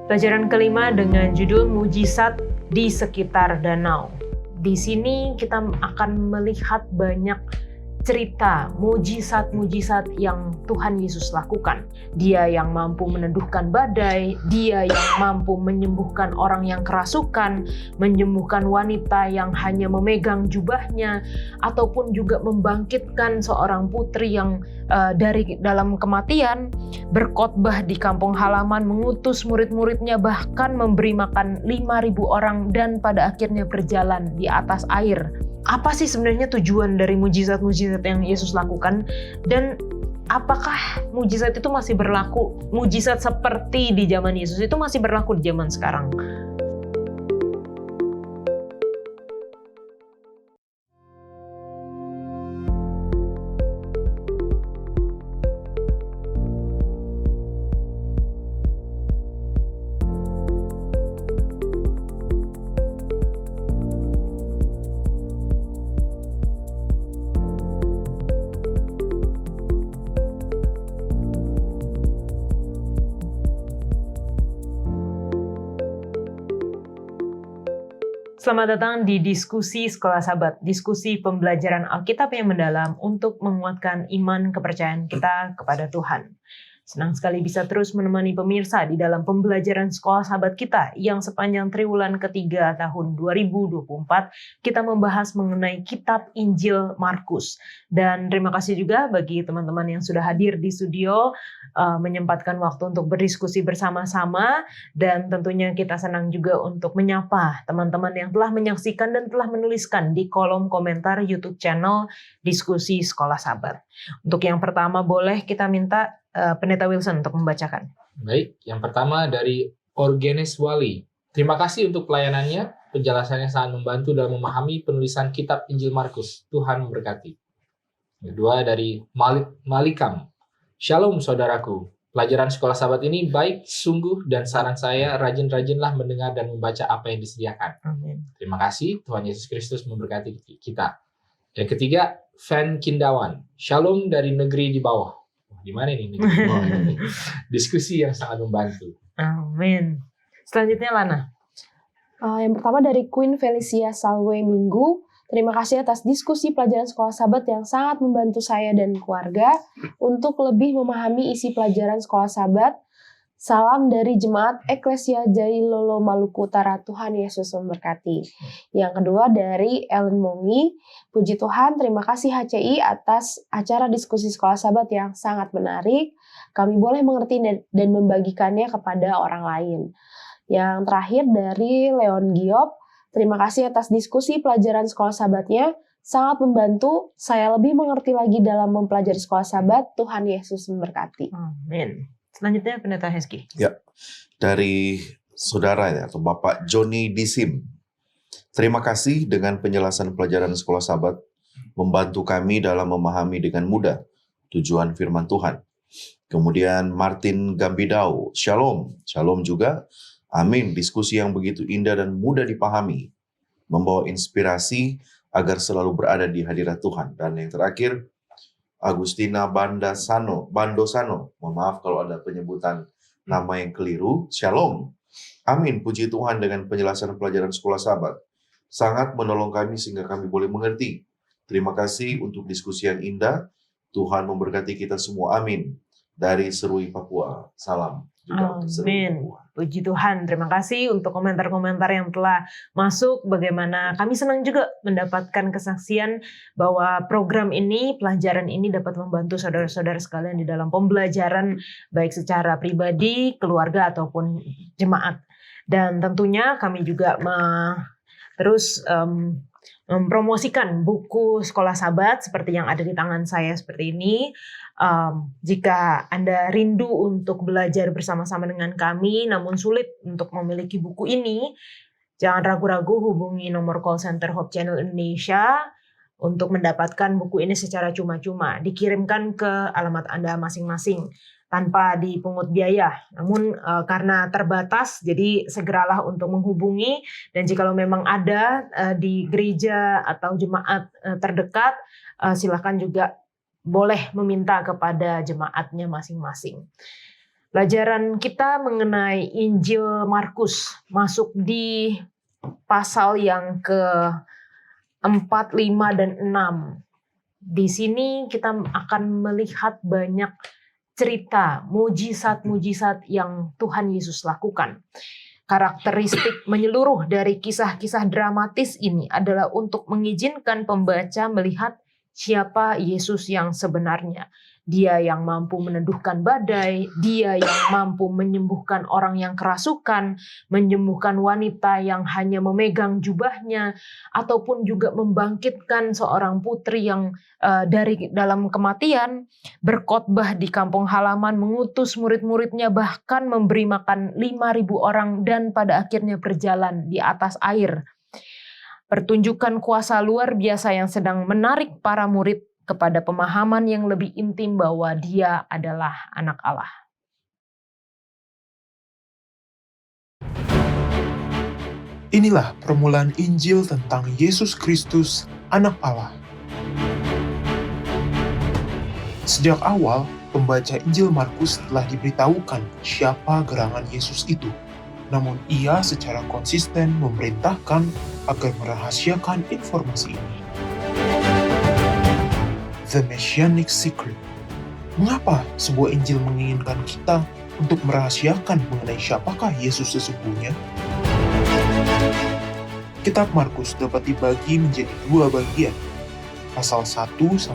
Pelajaran kelima dengan judul Mujizat di sekitar danau. Di sini kita akan melihat banyak cerita mujizat-mujizat yang Tuhan Yesus lakukan. Dia yang mampu meneduhkan badai, dia yang mampu menyembuhkan orang yang kerasukan, menyembuhkan wanita yang hanya memegang jubahnya, ataupun juga membangkitkan seorang putri yang dari dalam kematian, berkhotbah di kampung halaman, mengutus murid-muridnya, bahkan memberi makan 5.000 orang dan pada akhirnya berjalan di atas air. Apa sih sebenarnya tujuan dari mujizat-mujizat yang Yesus lakukan, dan apakah mujizat itu masih berlaku? Mujizat seperti di zaman Yesus itu masih berlaku di zaman sekarang? Selamat datang di Diskusi Sekolah Sahabat, diskusi pembelajaran Alkitab yang mendalam untuk menguatkan iman kepercayaan kita kepada Tuhan. Senang sekali bisa terus menemani pemirsa di dalam pembelajaran Sekolah Sahabat kita yang sepanjang triwulan ketiga tahun 2024 kita membahas mengenai kitab Injil Markus. Dan terima kasih juga bagi teman-teman yang sudah hadir di studio, menyempatkan waktu untuk berdiskusi bersama-sama, dan tentunya kita senang juga untuk menyapa teman-teman yang telah menyaksikan dan telah menuliskan di kolom komentar YouTube channel Diskusi Sekolah Sahabat. Untuk yang pertama boleh kita minta Pendeta Wilson untuk membacakan. Baik, yang pertama dari Orgenes Wali. Terima kasih untuk pelayanannya, penjelasannya sangat membantu dalam memahami penulisan kitab Injil Markus. Tuhan memberkati. Kedua dari Malikam. Shalom saudaraku, pelajaran Sekolah Sahabat ini baik sungguh dan saran saya rajin-rajinlah mendengar dan membaca apa yang disediakan. Amin. Terima kasih, Tuhan Yesus Kristus memberkati kita. Yang ketiga, Van Kindawan. Shalom dari negeri di bawah. Di mana ini negeri di bawah ini? Diskusi yang sangat membantu. Amin. Selanjutnya Lana. Yang pertama dari Queen Felicia Salwe Minggu. Terima kasih atas diskusi pelajaran Sekolah Sahabat yang sangat membantu saya dan keluarga untuk lebih memahami isi pelajaran Sekolah Sahabat. Salam dari Jemaat Eklesia Jailolo Maluku Utara. Tuhan Yesus memberkati. Yang kedua dari Ellen Mongi. Puji Tuhan, terima kasih HCI atas acara diskusi Sekolah Sahabat yang sangat menarik. Kami boleh mengerti dan membagikannya kepada orang lain. Yang terakhir dari Leon Giop. Terima kasih atas diskusi pelajaran Sekolah Sahabatnya. Sangat membantu. Saya lebih mengerti lagi dalam mempelajari Sekolah Sahabat. Tuhan Yesus memberkati. Amin. Selanjutnya Pendeta Heski. Ya, dari saudara ya, atau Bapak Joni Disim. Terima kasih dengan penjelasan pelajaran Sekolah Sahabat membantu kami dalam memahami dengan mudah tujuan firman Tuhan. Kemudian Martin Gambidau, Shalom. Shalom juga. Amin. Diskusi yang begitu indah dan mudah dipahami, membawa inspirasi agar selalu berada di hadirat Tuhan. Dan yang terakhir, Agustina Bandosano, mohon maaf kalau ada penyebutan nama yang keliru. Shalom. Amin. Puji Tuhan dengan penjelasan pelajaran Sekolah Sahabat. Sangat menolong kami sehingga kami boleh mengerti. Terima kasih untuk diskusi yang indah. Tuhan memberkati kita semua. Amin. Dari Serui, Papua. Salam. Amin. Puji Tuhan. Terima kasih untuk komentar-komentar yang telah masuk. Bagaimana kami senang juga mendapatkan kesaksian bahwa program ini, pelajaran ini dapat membantu saudara-saudara sekalian di dalam pembelajaran baik secara pribadi, keluarga ataupun jemaat. Dan tentunya kami juga terus mempromosikan buku Sekolah Sahabat seperti yang ada di tangan saya seperti ini. Jika Anda rindu untuk belajar bersama-sama dengan kami, namun sulit untuk memiliki buku ini, jangan ragu-ragu hubungi nomor call center Hope Channel Indonesia untuk mendapatkan buku ini secara cuma-cuma. Dikirimkan ke alamat Anda masing-masing tanpa dipungut biaya. Namun karena terbatas, jadi segeralah untuk menghubungi. Dan jikalau memang ada di gereja atau jemaat terdekat, silakan juga boleh meminta kepada jemaatnya masing-masing. Pelajaran kita mengenai Injil Markus masuk di pasal yang ke-4, 5, dan 6. Di sini kita akan melihat banyak cerita mujizat-mujizat yang Tuhan Yesus lakukan. Karakteristik menyeluruh dari kisah-kisah dramatis ini adalah untuk mengizinkan pembaca melihat siapa Yesus yang sebenarnya. Dia yang mampu meneduhkan badai, dia yang mampu menyembuhkan orang yang kerasukan, menyembuhkan wanita yang hanya memegang jubahnya, ataupun juga membangkitkan seorang putri yang dari dalam kematian, berkhotbah di kampung halaman, mengutus murid-muridnya, bahkan memberi makan 5.000 orang, dan pada akhirnya berjalan di atas air. Pertunjukan kuasa luar biasa yang sedang menarik para murid kepada pemahaman yang lebih intim bahwa Dia adalah Anak Allah. Inilah permulaan Injil tentang Yesus Kristus, Anak Allah. Sejak awal, pembaca Injil Markus telah diberitahukan siapa gerangan Yesus itu. Namun ia secara konsisten memerintahkan agar merahasiakan informasi ini. The Messianic Secret. Mengapa sebuah Injil menginginkan kita untuk merahasiakan mengenai siapakah Yesus sesungguhnya? Kitab Markus dapat dibagi menjadi 2 bagian. Pasal 1-8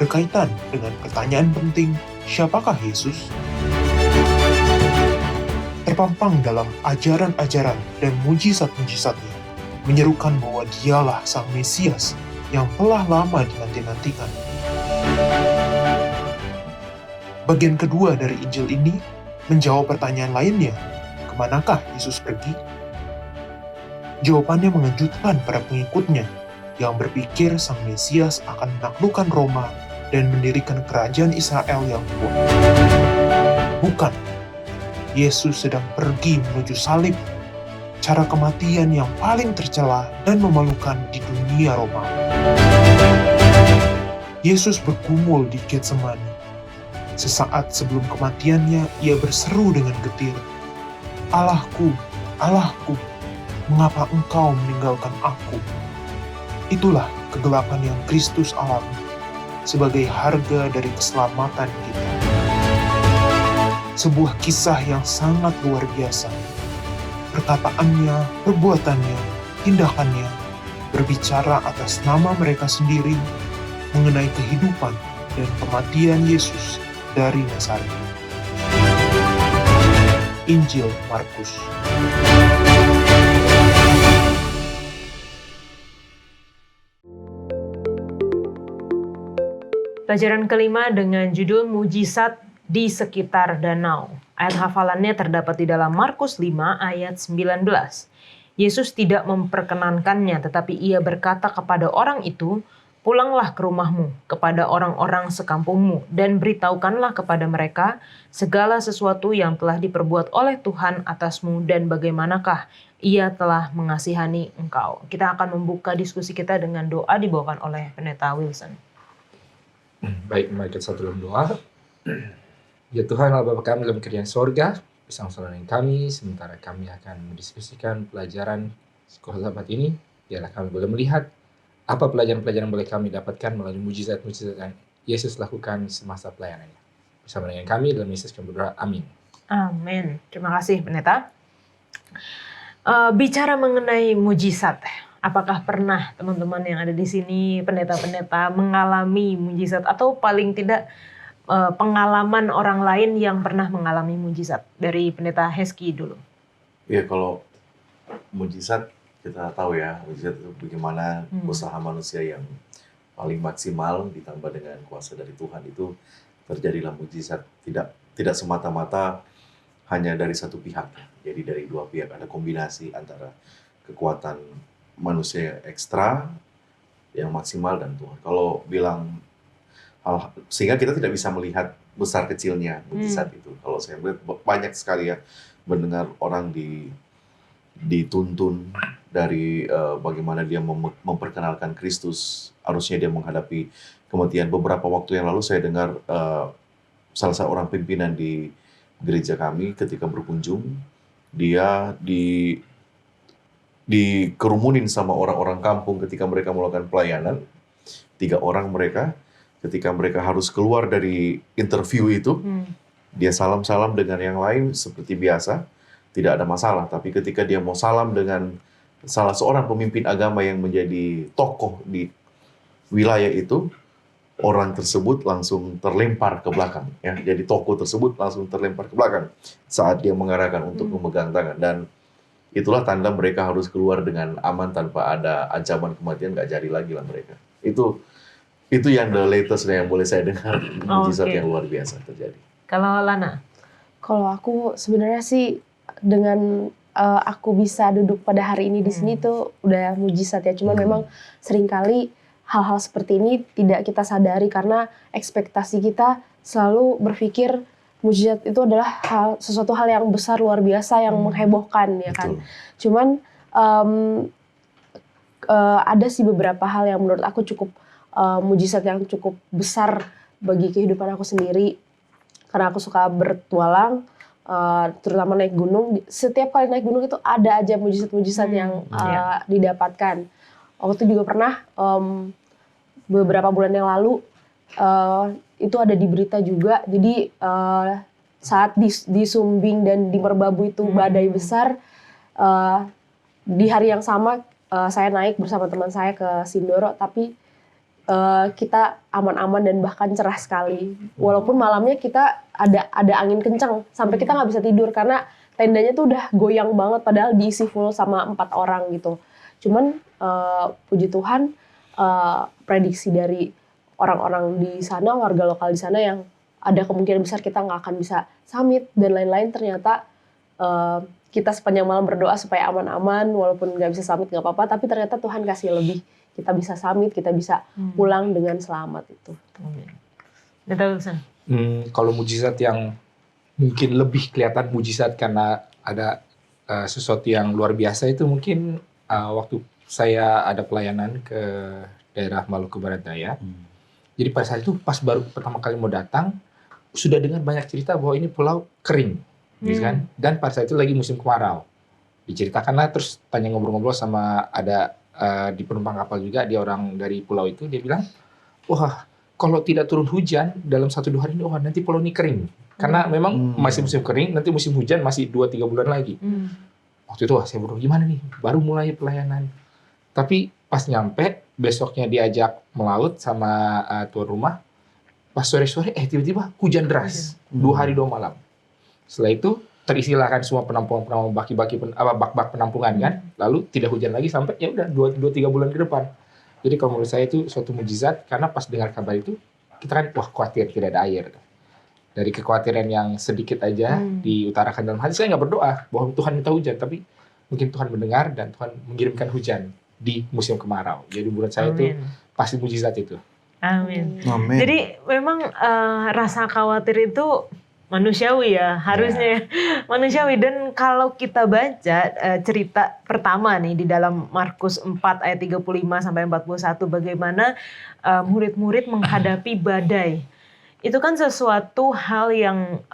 berkaitan dengan pertanyaan penting, siapakah Yesus? Terpampang dalam ajaran-ajaran dan mujizat-mujizatnya, menyerukan bahwa dialah Sang Mesias yang telah lama dinanti-nantikan. Bagian kedua dari Injil ini menjawab pertanyaan lainnya, kemanakah Yesus pergi? Jawabannya mengejutkan para pengikutnya yang berpikir Sang Mesias akan menaklukkan Roma dan mendirikan kerajaan Israel yang kuat. Bukan, Yesus sedang pergi menuju salib, cara kematian yang paling tercela dan memalukan di dunia Romawi. Yesus bergumul di Getsemani. Sesaat sebelum kematiannya, ia berseru dengan getir, "Allahku, Allahku, mengapa engkau meninggalkan aku?" Itulah kegelapan yang Kristus alami sebagai harga dari keselamatan kita. Sebuah kisah yang sangat luar biasa. Perkataannya, perbuatannya, tindakannya berbicara atas nama mereka sendiri mengenai kehidupan dan kematian Yesus dari Nazaret. Injil Markus. Pelajaran kelima dengan judul Mujizat di sekitar danau. Ayat hafalannya terdapat di dalam Markus 5 ayat 19. Yesus tidak memperkenankannya, tetapi ia berkata kepada orang itu, "Pulanglah ke rumahmu, kepada orang-orang sekampungmu, dan beritahukanlah kepada mereka segala sesuatu yang telah diperbuat oleh Tuhan atasmu dan bagaimanakah ia telah mengasihani engkau." Kita akan membuka diskusi kita dengan doa dibawakan oleh Pendeta Wilson. Baik, mari kita satu dalam doa. Ya Tuhan, Allah Bapa kami dalam kerajaan sorga, bersama-sama dengan kami, sementara kami akan mendiskusikan pelajaran sekolah sahabat ini, biarlah kami boleh melihat apa pelajaran-pelajaran boleh kami dapatkan melalui mujizat-mujizat yang Yesus lakukan semasa pelayanannya. Bersama dengan kami dalam Yesus kami berdoa, amin. Amin. Terima kasih Pendeta. Bicara mengenai mujizat, apakah pernah teman-teman yang ada di sini, pendeta-pendeta, mengalami mujizat atau paling tidak pengalaman orang lain yang pernah mengalami mujizat? Dari Pendeta Heski dulu. Ya, kalau mujizat kita tahu ya, mujizat itu bagaimana usaha manusia yang paling maksimal ditambah dengan kuasa dari Tuhan itu terjadilah mujizat. Tidak semata-mata hanya dari satu pihak. Jadi dari dua pihak ada kombinasi antara kekuatan manusia yang ekstra yang maksimal dan Tuhan. Kalau bilang sehingga kita tidak bisa melihat besar kecilnya mujizat itu. Kalau saya melihat banyak sekali ya mendengar orang dituntun dari bagaimana dia memperkenalkan Kristus, harusnya dia menghadapi kematian. Beberapa waktu yang lalu saya dengar salah seorang pimpinan di gereja kami ketika berkunjung. Dia dikerumunin sama orang-orang kampung ketika mereka melakukan pelayanan. 3 orang mereka, ketika mereka harus keluar dari interview itu, dia salam-salam dengan yang lain seperti biasa, tidak ada masalah. Tapi ketika dia mau salam dengan salah seorang pemimpin agama yang menjadi tokoh di wilayah itu, orang tersebut langsung terlempar ke belakang. Ya. Jadi tokoh tersebut langsung terlempar ke belakang saat dia mengarahkan untuk memegang tangan. Dan itulah tanda mereka harus keluar dengan aman tanpa ada ancaman kematian, nggak jadi lagi lah mereka. Itu yang the latest yang boleh saya dengar, mujizat yang luar biasa terjadi. Kalau Lana? Kalau aku sebenarnya sih dengan aku bisa duduk pada hari ini di sini tuh udah mujizat ya. Cuman memang seringkali hal-hal seperti ini tidak kita sadari karena ekspektasi kita selalu berpikir mujizat itu adalah sesuatu hal yang besar, luar biasa, yang menghebohkan ya kan. Betul. Cuman ada sih beberapa hal yang menurut aku cukup mujizat yang cukup besar bagi kehidupan aku sendiri. Karena aku suka bertualang, terutama naik gunung. Setiap kali naik gunung itu ada aja mujizat-mujizat yang didapatkan. Waktu itu juga pernah beberapa bulan yang lalu itu ada di berita juga. Jadi saat di Sumbing dan di Merbabu itu badai besar, di hari yang sama saya naik bersama teman saya ke Sindoro, tapi kita aman-aman dan bahkan cerah sekali. Walaupun malamnya kita ada angin kencang sampai kita nggak bisa tidur karena tendanya tuh udah goyang banget padahal diisi full sama 4 orang gitu. Cuman puji Tuhan prediksi dari orang-orang di sana, warga lokal di sana yang ada kemungkinan besar kita nggak akan bisa summit dan lain-lain, ternyata kita sepanjang malam berdoa supaya aman-aman, walaupun nggak bisa summit nggak apa-apa, tapi ternyata Tuhan kasih lebih. Kita bisa summit, kita bisa pulang dengan selamat itu. Kalau mujizat yang mungkin lebih kelihatan mujizat karena ada sesuatu yang luar biasa itu mungkin waktu saya ada pelayanan ke daerah Maluku Barat Daya. Jadi pada saat itu pas baru pertama kali mau datang sudah dengar banyak cerita bahwa ini pulau kering, gitu kan? Dan pada saat itu lagi musim kemarau. Diceritakanlah, terus tanya ngobrol-ngobrol sama ada di penumpang kapal juga, dia orang dari pulau itu, dia bilang, wah kalau tidak turun hujan dalam 1-2 hari ini, wah nanti pulau ini kering. Karena memang masih musim kering, nanti musim hujan masih 2-3 bulan lagi. Waktu itu wah saya berdoa, gimana nih, baru mulai pelayanan. Tapi pas nyampe, besoknya diajak melaut sama tuan rumah, pas sore-sore, tiba-tiba hujan deras, 2 hari 2 malam. Setelah itu, terisilah kan semua penampungan bak-bak penampungan kan, lalu tidak hujan lagi sampai ya udah 2-3 bulan ke depan. Jadi kalau menurut saya itu suatu mujizat karena pas dengar kabar itu kita kan wah khawatir tidak ada air. Dari kekhawatiran yang sedikit aja diutarakan dalam hati, saya nggak berdoa bahwa Tuhan minta hujan, tapi mungkin Tuhan mendengar dan Tuhan mengirimkan hujan di musim kemarau. Jadi menurut saya itu pasti mujizat itu. Amin. Jadi memang rasa khawatir itu manusiawi ya, harusnya manusiawi. Dan kalau kita baca cerita pertama nih di dalam Markus 4 ayat 35 sampai 41, bagaimana murid-murid menghadapi badai. Itu kan sesuatu hal yang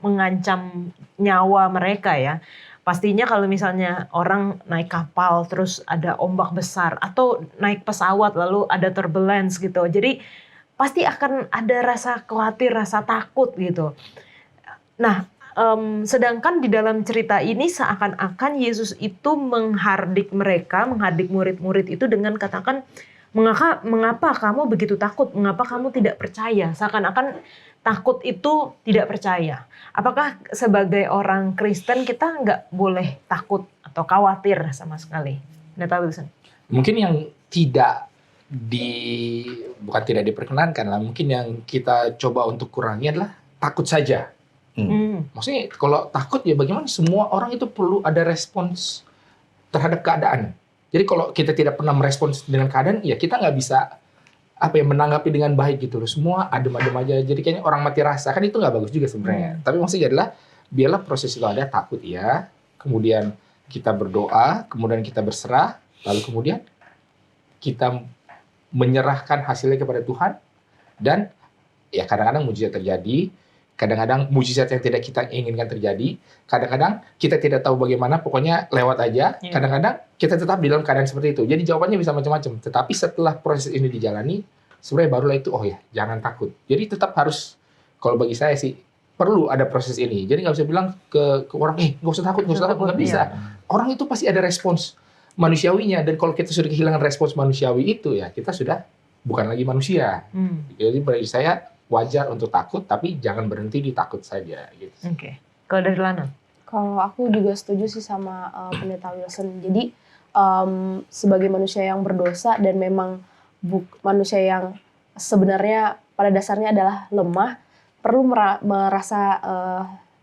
mengancam nyawa mereka ya. Pastinya kalau misalnya orang naik kapal terus ada ombak besar atau naik pesawat lalu ada turbulence gitu. Jadi pasti akan ada rasa khawatir, rasa takut gitu. Nah, sedangkan di dalam cerita ini seakan-akan Yesus itu menghardik mereka, menghardik murid-murid itu dengan katakan, mengapa kamu begitu takut? Mengapa kamu tidak percaya? Seakan-akan takut itu tidak percaya. Apakah sebagai orang Kristen kita nggak boleh takut atau khawatir sama sekali? Mungkin yang bukan tidak diperkenankan lah, mungkin yang kita coba untuk kurangi adalah takut saja. Maksudnya kalau takut ya bagaimana, semua orang itu perlu ada respons terhadap keadaan. Jadi kalau kita tidak pernah merespons dengan keadaan, ya kita nggak bisa menanggapi dengan baik gitu loh. Semua adem-adem aja. Jadi kayaknya orang mati rasa, kan itu nggak bagus juga sebenarnya. Tapi maksudnya adalah biarlah proses itu ada, takut ya. Kemudian kita berdoa, kemudian kita berserah, lalu kemudian kita menyerahkan hasilnya kepada Tuhan. Dan ya kadang-kadang mujizat terjadi. Kadang-kadang mujizat yang tidak kita inginkan terjadi. Kadang-kadang kita tidak tahu bagaimana, pokoknya lewat aja. Iya. Kadang-kadang kita tetap di dalam keadaan seperti itu. Jadi jawabannya bisa macam-macam. Tetapi setelah proses ini dijalani, sebenarnya barulah itu, oh ya, jangan takut. Jadi tetap harus, kalau bagi saya sih, perlu ada proses ini. Jadi nggak bisa bilang ke orang, nggak usah takut, nggak bisa. Orang itu pasti ada respons manusiawinya. Dan kalau kita sudah kehilangan respons manusiawi itu, ya kita sudah bukan lagi manusia. Jadi bagi saya wajar untuk takut, tapi jangan berhenti di takut saja. Gitu. Oke. Kalau dari Lana? Kalau aku juga setuju sih sama Pendeta Wilson. Jadi sebagai manusia yang berdosa dan memang manusia yang sebenarnya pada dasarnya adalah lemah, perlu merasa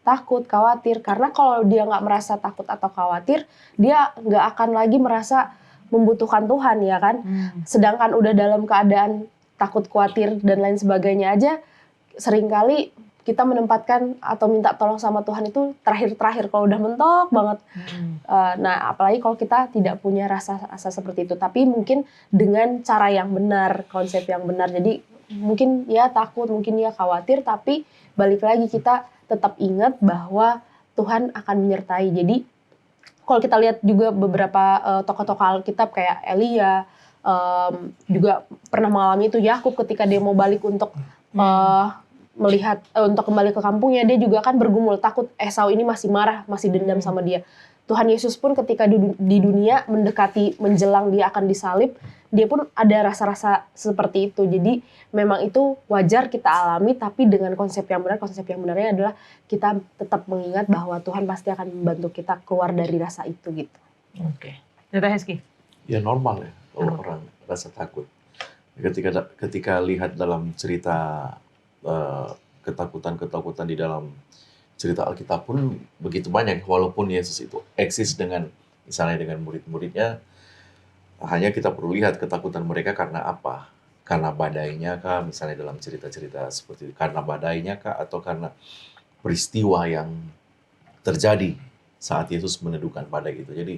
takut, khawatir. Karena kalau dia nggak merasa takut atau khawatir, dia nggak akan lagi merasa membutuhkan Tuhan, ya kan? Sedangkan udah dalam keadaan takut, khawatir, dan lain sebagainya aja, seringkali kita menempatkan atau minta tolong sama Tuhan itu terakhir-terakhir kalau udah mentok banget. Nah, apalagi kalau kita tidak punya rasa seperti itu. Tapi mungkin dengan cara yang benar, konsep yang benar. Jadi mungkin ya takut, mungkin ya khawatir, tapi balik lagi kita tetap ingat bahwa Tuhan akan menyertai. Jadi kalau kita lihat juga beberapa tokoh-tokoh Alkitab kayak Elia, juga pernah mengalami itu. Yakub ketika dia mau balik untuk melihat untuk kembali ke kampungnya, dia juga kan bergumul, takut Esau ini masih marah, masih dendam sama dia. Tuhan Yesus pun ketika di dunia mendekati menjelang dia akan disalib, dia pun ada rasa-rasa seperti itu. Jadi memang itu wajar kita alami, tapi dengan konsep yang benar. Konsep yang benarnya adalah kita tetap mengingat bahwa Tuhan pasti akan membantu kita keluar dari rasa itu gitu. Oke. Pendeta Hezki? Ya normal ya kalau orang rasa takut. Ketika lihat dalam cerita ketakutan di dalam cerita Alkitab pun begitu banyak. Walaupun Yesus itu eksis misalnya dengan murid-muridnya, hanya kita perlu lihat ketakutan mereka karena apa? Karena badainya kah? Misalnya dalam cerita-cerita seperti itu, karena badainya kah? Atau karena peristiwa yang terjadi saat Yesus meneduhkan badai itu. Jadi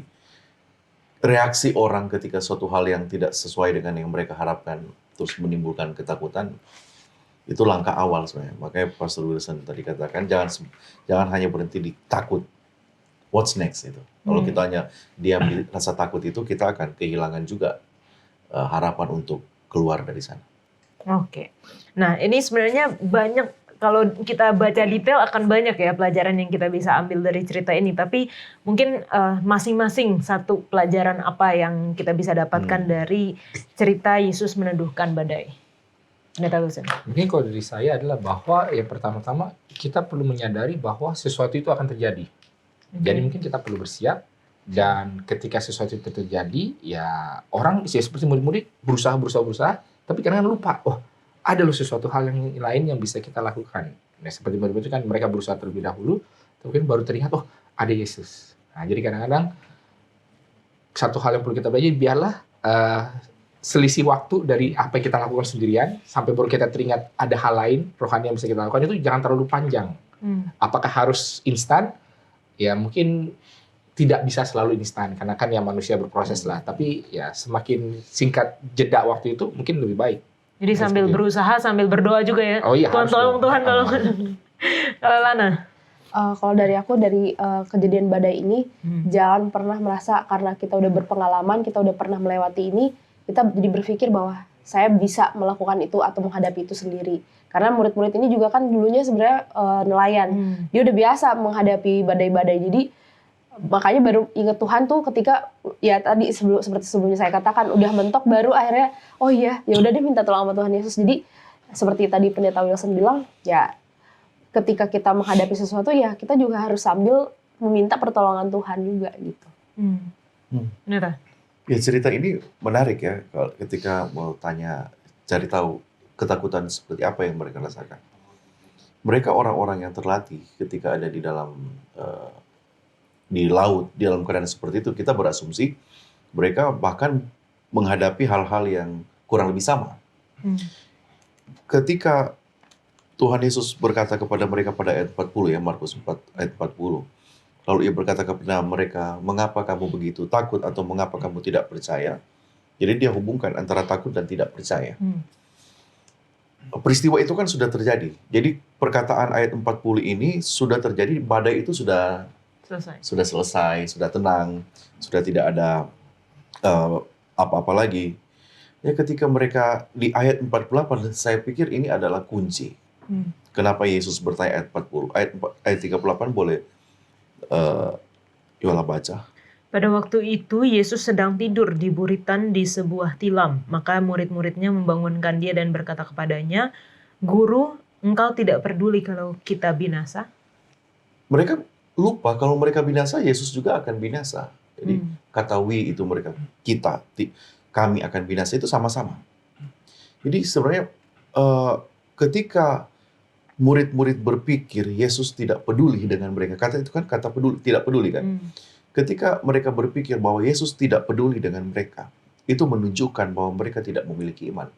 reaksi orang ketika suatu hal yang tidak sesuai dengan yang mereka harapkan terus menimbulkan ketakutan, itu langkah awal sebenarnya. Makanya Pastor Wilson tadi katakan jangan hanya berhenti di takut. What's next itu? Kalau kita hanya diam di rasa takut itu, kita akan kehilangan juga harapan untuk keluar dari sana. Oke. Nah, ini sebenarnya banyak, kalau kita baca detail akan banyak ya pelajaran yang kita bisa ambil dari cerita ini. Tapi mungkin masing-masing satu pelajaran apa yang kita bisa dapatkan dari cerita Yesus meneduhkan badai. Pendeta Wilson. Mungkin kalau dari saya adalah bahwa yang pertama-tama kita perlu menyadari bahwa sesuatu itu akan terjadi. Jadi mungkin kita perlu bersiap, dan ketika sesuatu itu terjadi, ya orang seperti murid-murid berusaha, tapi kadang-kadang lupa, ada loh sesuatu hal yang lain yang bisa kita lakukan. Nah, seperti murid-murid kan mereka berusaha terlebih dahulu, tapi baru teringat, ada Yesus. Nah, jadi kadang-kadang satu hal yang perlu kita belajar, biarlah selisih waktu dari apa yang kita lakukan sendirian sampai baru kita teringat ada hal lain rohani yang bisa kita lakukan, itu jangan terlalu panjang. Apakah harus instan? Ya mungkin tidak bisa selalu instan, karena kan ya manusia berproses lah. Tapi ya semakin singkat jeda waktu itu mungkin lebih baik. Jadi sambil berusaha, sambil berdoa juga ya. Oh iya, Tuhan tolong. Kalau Lana? Kalau dari aku, dari kejadian badai ini, jangan pernah merasa karena kita udah berpengalaman, kita udah pernah melewati ini, kita jadi berpikir bahwa saya bisa melakukan itu atau menghadapi itu sendiri. Karena murid-murid ini juga kan dulunya sebenarnya nelayan. Dia udah biasa menghadapi badai-badai. Jadi makanya baru ingat Tuhan tuh ketika ya tadi seperti sebelumnya saya katakan udah mentok, baru akhirnya oh iya ya udah deh minta tolong sama Tuhan Yesus. Jadi seperti tadi Pendeta Wilson bilang, ya ketika kita menghadapi sesuatu ya kita juga harus sambil meminta pertolongan Tuhan juga gitu. Pendeta? Ya cerita ini menarik ya, ketika mau cari tahu ketakutan seperti apa yang mereka rasakan. Mereka orang-orang yang terlatih ketika ada di dalam di laut, di dalam keadaan seperti itu, kita berasumsi mereka bahkan menghadapi hal-hal yang kurang lebih sama. Ketika Tuhan Yesus berkata kepada mereka pada ayat 40 ya, Markus 4 ayat 40. Lalu ia berkata kepada mereka, mengapa kamu begitu takut atau mengapa kamu tidak percaya? Jadi dia hubungkan antara takut dan tidak percaya. peristiwa itu kan sudah terjadi. Jadi perkataan ayat 40 ini sudah terjadi, badai itu sudah selesai, sudah tenang, sudah tidak ada apa-apa lagi. Ya ketika mereka di ayat 48, saya pikir ini adalah kunci. Kenapa Yesus bertanya ayat 40? Ayat 38 boleh Yola baca. Pada waktu itu Yesus sedang tidur di buritan di sebuah tilam. Maka murid-muridnya membangunkan dia dan berkata kepadanya, "Guru, engkau tidak peduli kalau kita binasa?" Mereka lupa kalau mereka binasa, Yesus juga akan binasa. Jadi kata we itu mereka, kita, kami akan binasa itu sama-sama. Jadi sebenarnya ketika murid-murid berpikir Yesus tidak peduli dengan mereka, kata itu kan kata peduli, tidak peduli kan. Ketika mereka berpikir bahwa Yesus tidak peduli dengan mereka, itu menunjukkan bahwa mereka tidak memiliki iman.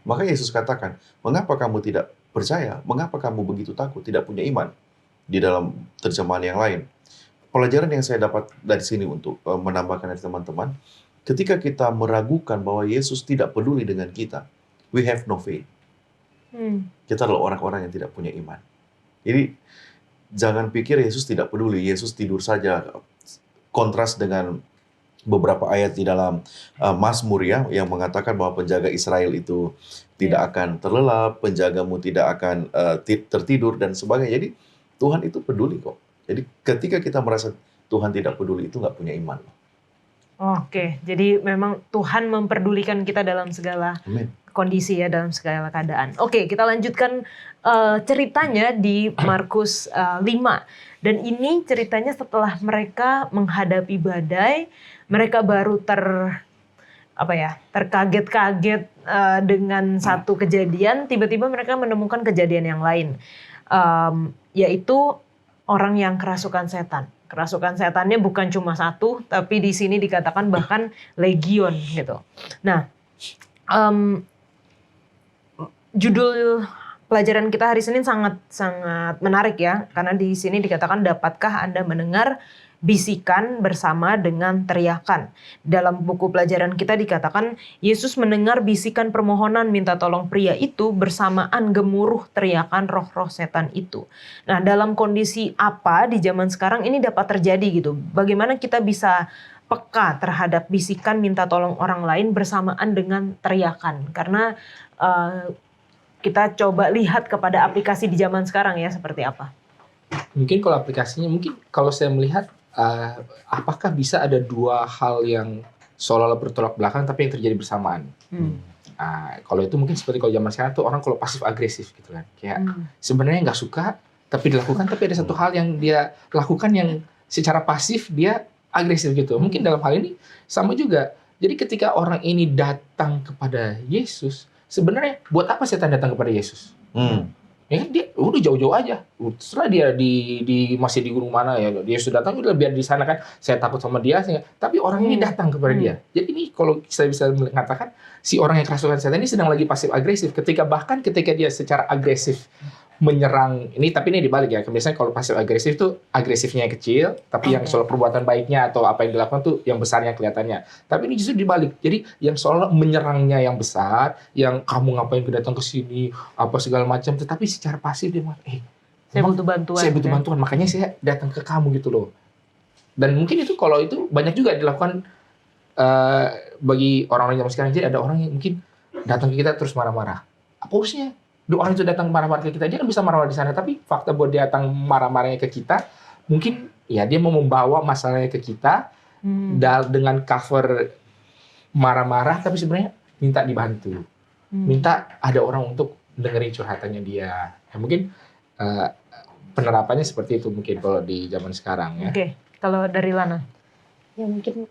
Maka Yesus katakan, mengapa kamu tidak percaya? Mengapa kamu begitu takut, tidak punya iman? Di dalam terjemahan yang lain. Pelajaran yang saya dapat dari sini untuk menambahkan dari teman-teman, ketika kita meragukan bahwa Yesus tidak peduli dengan kita, we have no faith. Kita adalah orang-orang yang tidak punya iman. Jadi, jangan pikir Yesus tidak peduli, Yesus tidur saja. Kontras dengan beberapa ayat di dalam Mazmur ya, yang mengatakan bahwa penjaga Israel itu tidak akan terlelap, penjagamu tidak akan tertidur dan sebagainya. Jadi Tuhan itu peduli kok. Jadi ketika kita merasa Tuhan tidak peduli, itu nggak punya iman. Oke, jadi memang Tuhan memperdulikan kita dalam segala kondisi ya, dalam segala keadaan. Oke, kita lanjutkan ceritanya di Markus 5. Dan ini ceritanya setelah mereka menghadapi badai, mereka baru terkaget-kaget dengan satu kejadian, tiba-tiba mereka menemukan kejadian yang lain, yaitu orang yang kerasukan setan. Kerasukan setannya bukan cuma satu, tapi di sini dikatakan bahkan legion gitu. Nah, judul pelajaran kita hari Senin sangat menarik ya, karena di sini dikatakan, dapatkah Anda mendengar bisikan bersama dengan teriakan. Dalam buku pelajaran kita dikatakan Yesus mendengar bisikan permohonan minta tolong pria itu bersamaan gemuruh teriakan roh-roh setan itu. Nah, dalam kondisi apa di zaman sekarang ini dapat terjadi gitu? Bagaimana kita bisa peka terhadap bisikan minta tolong orang lain bersamaan dengan teriakan? Karena kita coba lihat kepada aplikasi di zaman sekarang ya, seperti apa? Mungkin kalau aplikasinya, mungkin kalau saya melihat, apakah bisa ada dua hal yang seolah-olah bertolak belakang tapi yang terjadi bersamaan? Kalau itu mungkin seperti kalau zaman sekarang tuh orang kalau pasif agresif gitu kan, kayak sebenarnya nggak suka tapi dilakukan, tapi ada satu hal yang dia lakukan yang secara pasif dia agresif gitu. Mungkin dalam hal ini sama juga. Jadi ketika orang ini datang kepada Yesus, sebenarnya buat apa setan datang kepada Yesus? Ya kan dia udah jauh-jauh aja. Setelah dia masih di gunung mana ya, dia sudah datang udah biar di sana kan. Saya takut sama dia, tapi orang ini datang kepada dia. Jadi ini kalau saya bisa mengatakan si orang yang kerasukan setan ini sedang lagi pasif agresif. Ketika dia secara agresif menyerang ini, tapi ini dibalik ya. Biasanya kalau pasif agresif tuh agresifnya yang kecil, tapi yang soal perbuatan baiknya atau apa yang dilakukan tuh yang besarnya kelihatannya. Tapi ini justru dibalik. Jadi yang soal menyerangnya yang besar, yang kamu ngapain datang ke sini, apa segala macam, tetapi secara pasif dia saya butuh bantuan. Saya butuh bantuan, makanya saya datang ke kamu gitu loh. Dan mungkin itu kalau itu banyak juga dilakukan bagi orang-orang zaman sekarang. Jadi ada orang yang mungkin datang ke kita terus marah-marah. Apa urusnya? Orang itu datang marah-marah ke kita, dia kan bisa marah-marah di sana, tapi fakta bahwa dia datang marah-marahnya ke kita, mungkin ya dia mau membawa masalahnya ke kita dengan cover marah-marah, tapi sebenarnya minta dibantu, minta ada orang untuk dengerin curhatannya dia. Ya, mungkin penerapannya seperti itu mungkin kalau di zaman sekarang ya. Oke, kalau dari Lana? Ya mungkin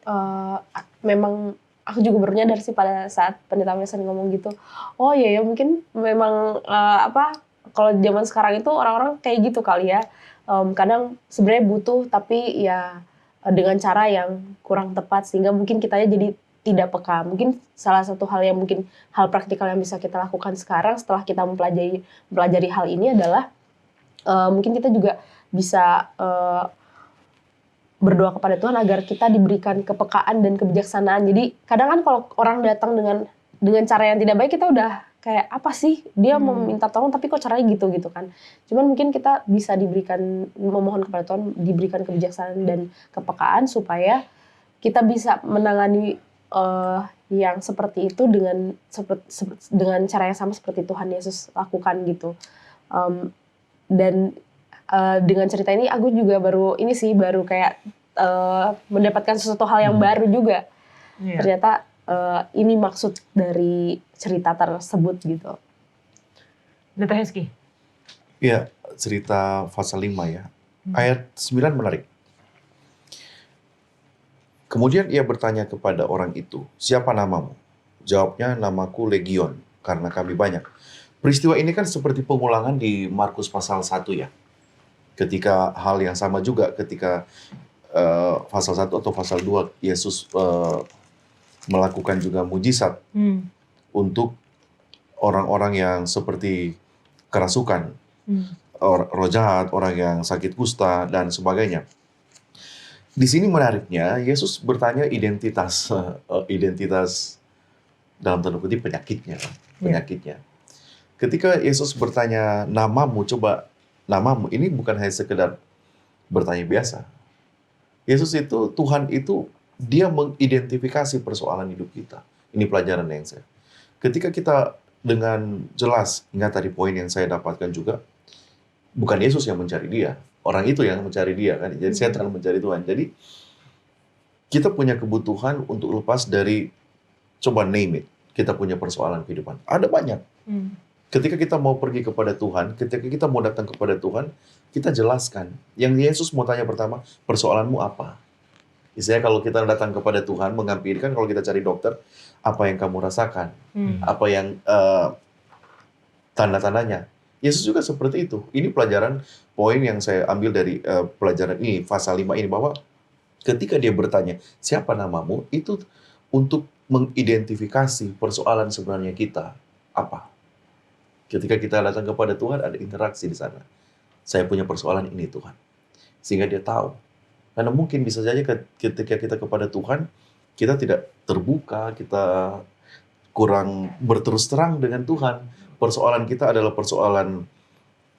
memang aku juga baru nyadar sih pada saat Pendeta Mason ngomong gitu. Oh iya ya, mungkin memang kalau zaman sekarang itu orang-orang kayak gitu kali ya. Kadang sebenarnya butuh tapi ya dengan cara yang kurang tepat sehingga mungkin kitanya jadi tidak peka. Mungkin salah satu hal yang mungkin hal praktikal yang bisa kita lakukan sekarang setelah kita mempelajari hal ini adalah mungkin kita juga bisa berdoa kepada Tuhan agar kita diberikan kepekaan dan kebijaksanaan. Jadi kadang kan kalau orang datang dengan cara yang tidak baik, kita udah kayak apa sih dia mau Hmm. minta tolong tapi kok caranya gitu kan. Cuman mungkin kita bisa memohon kepada Tuhan diberikan kebijaksanaan dan kepekaan supaya kita bisa menangani yang seperti itu dengan cara yang sama seperti Tuhan Yesus lakukan gitu. Dan dengan cerita ini aku juga baru kayak mendapatkan sesuatu hal yang baru juga. Iya. Ternyata ini maksud dari cerita tersebut gitu. Pendeta Heski. Ya, cerita pasal 5 ya. Ayat 9 menarik. Kemudian ia bertanya kepada orang itu, siapa namamu? Jawabnya, namaku Legion, karena kami banyak. Peristiwa ini kan seperti pengulangan di Markus pasal 1 ya. Ketika hal yang sama juga, ketika pasal 1 atau pasal 2, Yesus melakukan juga mujizat untuk orang-orang yang seperti kerasukan, roh jahat, orang yang sakit kusta, dan sebagainya. Di sini menariknya, Yesus bertanya identitas dalam tanda kutip penyakitnya. Ketika Yesus bertanya namamu, coba namamu, ini bukan hanya sekedar bertanya biasa. Yesus itu, Tuhan itu, dia mengidentifikasi persoalan hidup kita. Ini pelajaran yang saya. Ketika kita dengan jelas, ingat tadi poin yang saya dapatkan juga, bukan Yesus yang mencari dia, orang itu yang mencari dia kan. Jadi setan mencari Tuhan. Jadi kita punya kebutuhan untuk lepas dari, coba name it, kita punya persoalan kehidupan. Ada banyak. Ketika kita mau pergi kepada Tuhan, ketika kita mau datang kepada Tuhan, kita jelaskan. Yang Yesus mau tanya pertama, persoalanmu apa? Misalnya kalau kita datang kepada Tuhan, mengampirkan, kalau kita cari dokter, apa yang kamu rasakan? Apa yang tanda-tandanya? Yesus juga seperti itu. Ini pelajaran, poin yang saya ambil dari pelajaran ini, pasal 5 ini, bahwa ketika dia bertanya, siapa namamu? Itu untuk mengidentifikasi persoalan sebenarnya kita. Apa? Ketika kita datang kepada Tuhan, ada interaksi di sana. Saya punya persoalan ini, Tuhan. Sehingga dia tahu. Karena mungkin bisa saja ketika kita kepada Tuhan, kita tidak terbuka, kita kurang berterus terang dengan Tuhan. Persoalan kita adalah persoalan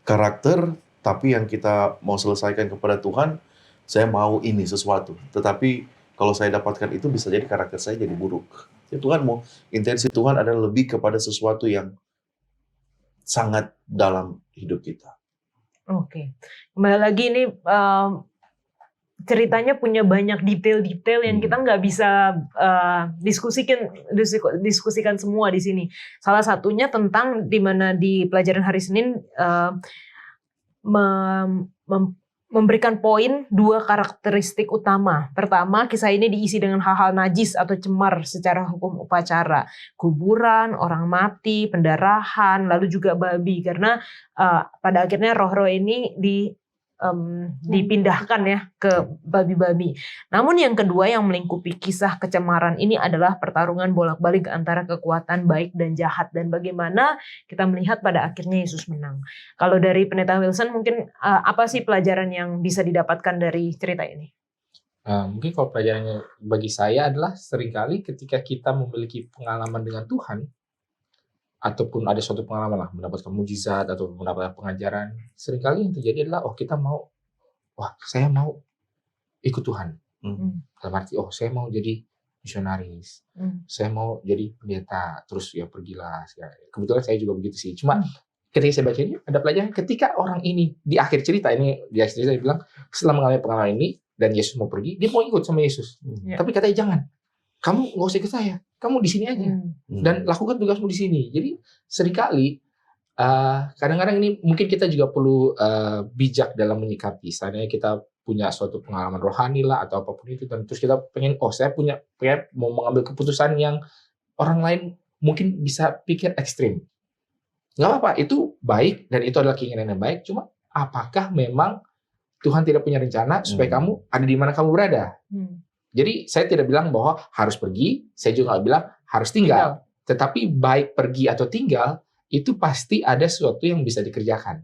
karakter, tapi yang kita mau selesaikan kepada Tuhan, saya mau ini sesuatu. Tetapi kalau saya dapatkan itu, bisa jadi karakter saya jadi buruk. Ya, Tuhan mau, intensi Tuhan adalah lebih kepada sesuatu yang sangat dalam hidup kita. Oke. Kembali lagi ini ceritanya punya banyak detail-detail yang kita nggak bisa diskusikan semua di sini. Salah satunya tentang di mana di pelajaran hari Senin memberikan poin 2 karakteristik utama. Pertama, kisah ini diisi dengan hal-hal najis atau cemar secara hukum upacara. Kuburan, orang mati, pendarahan, lalu juga babi. Karena pada akhirnya roh-roh ini dipindahkan ya ke babi-babi. Namun yang kedua yang melingkupi kisah kecemaran ini adalah pertarungan bolak-balik antara kekuatan baik dan jahat, dan bagaimana kita melihat pada akhirnya Yesus menang. Kalau dari Pendeta Wilson, mungkin apa sih pelajaran yang bisa didapatkan dari cerita ini? Mungkin kalau pelajarannya bagi saya adalah seringkali ketika kita memiliki pengalaman dengan Tuhan, ataupun ada suatu pengalaman lah, mendapatkan mujizat atau mendapatkan pengajaran, seringkali yang terjadi adalah saya mau ikut Tuhan. Dalam arti, saya mau jadi misionaris, saya mau jadi pendeta, terus ya pergilah. Ya, kebetulan saya juga begitu sih. Cuma ketika saya baca ini, ada pelajaran ketika orang ini di akhir cerita ini, dia bilang setelah mengalami pengalaman ini dan Yesus mau pergi, dia mau ikut sama Yesus. Tapi katanya jangan. Kamu nggak usah ikut saya, kamu di sini aja dan lakukan tugasmu di sini. Jadi seringkali kadang-kadang ini mungkin kita juga perlu bijak dalam menyikapi. Misalnya kita punya suatu pengalaman rohani lah atau apapun itu, dan terus kita pengen saya mau mengambil keputusan yang orang lain mungkin bisa pikir ekstrim. Nggak apa-apa, itu baik dan itu adalah keinginan yang baik. Cuma apakah memang Tuhan tidak punya rencana supaya kamu ada di mana kamu berada? Jadi saya tidak bilang bahwa harus pergi, saya juga nggak bilang harus tinggal. Tetapi baik pergi atau tinggal, itu pasti ada sesuatu yang bisa dikerjakan.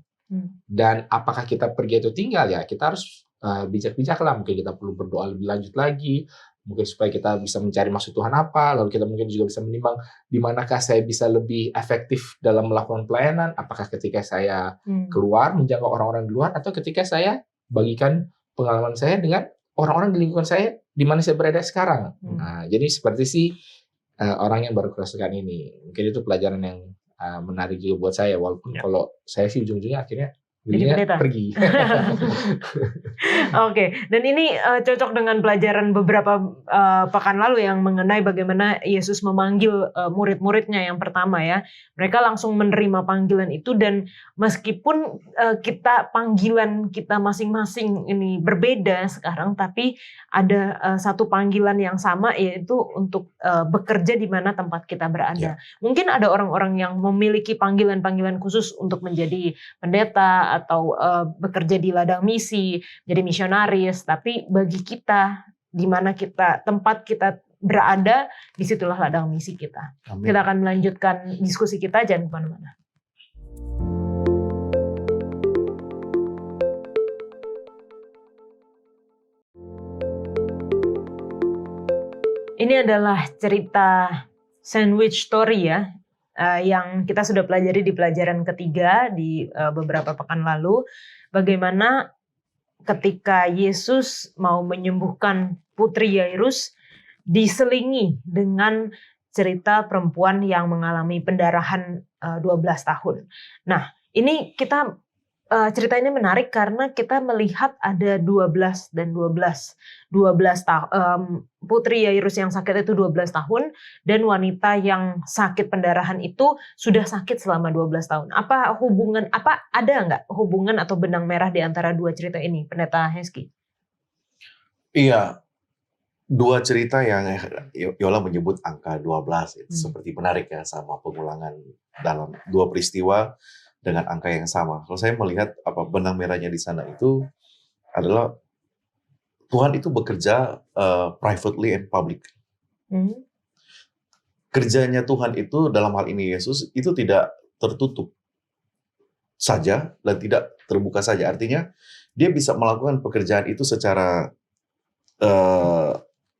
Dan apakah kita pergi atau tinggal, ya kita harus bijak-bijak lah. Mungkin kita perlu berdoa lebih lanjut lagi, Mungkin supaya kita bisa mencari maksud Tuhan apa, lalu kita mungkin juga bisa menimbang di manakah saya bisa lebih efektif dalam melakukan pelayanan, apakah ketika saya keluar menjangkau orang-orang di luar, atau ketika saya bagikan pengalaman saya dengan orang-orang di lingkungan saya di mana saya berada sekarang. Nah, jadi seperti sih orang yang baru kerasukan ini. Mungkin itu pelajaran yang menarik juga buat saya, walaupun kalau saya sih ujung-ujungnya akhirnya pergi. Oke, dan ini cocok dengan pelajaran beberapa pekan lalu yang mengenai bagaimana Yesus memanggil murid-muridnya yang pertama ya. Mereka langsung menerima panggilan itu, dan meskipun panggilan kita masing-masing ini berbeda sekarang, tapi ada satu panggilan yang sama, yaitu untuk bekerja di mana tempat kita berada. Mungkin ada orang-orang yang memiliki panggilan-panggilan khusus untuk menjadi pendeta atau bekerja di ladang misi, jadi misionaris. Tapi bagi kita, di mana tempat kita berada, disitulah ladang misi kita. Amin. Kita akan melanjutkan diskusi kita, jangan kemana-mana. Ini adalah cerita sandwich story ya, yang kita sudah pelajari di pelajaran ketiga di beberapa pekan lalu, bagaimana ketika Yesus mau menyembuhkan putri Yairus diselingi dengan cerita perempuan yang mengalami pendarahan 12 tahun. Nah, ini cerita ini menarik karena kita melihat ada 12 dan 12 putri Yairus yang sakit itu 12 tahun, dan wanita yang sakit pendarahan itu sudah sakit selama 12 tahun. Ada nggak hubungan atau benang merah di antara dua cerita ini, Pendeta Heski? Iya, dua cerita yang Yola menyebut angka 12 itu seperti menarik ya, sama pengulangan dalam dua peristiwa dengan angka yang sama. Kalau saya melihat benang merahnya di sana itu adalah Tuhan itu bekerja privately and public. Kerjanya Tuhan itu dalam hal ini Yesus itu tidak tertutup saja dan tidak terbuka saja. Artinya dia bisa melakukan pekerjaan itu secara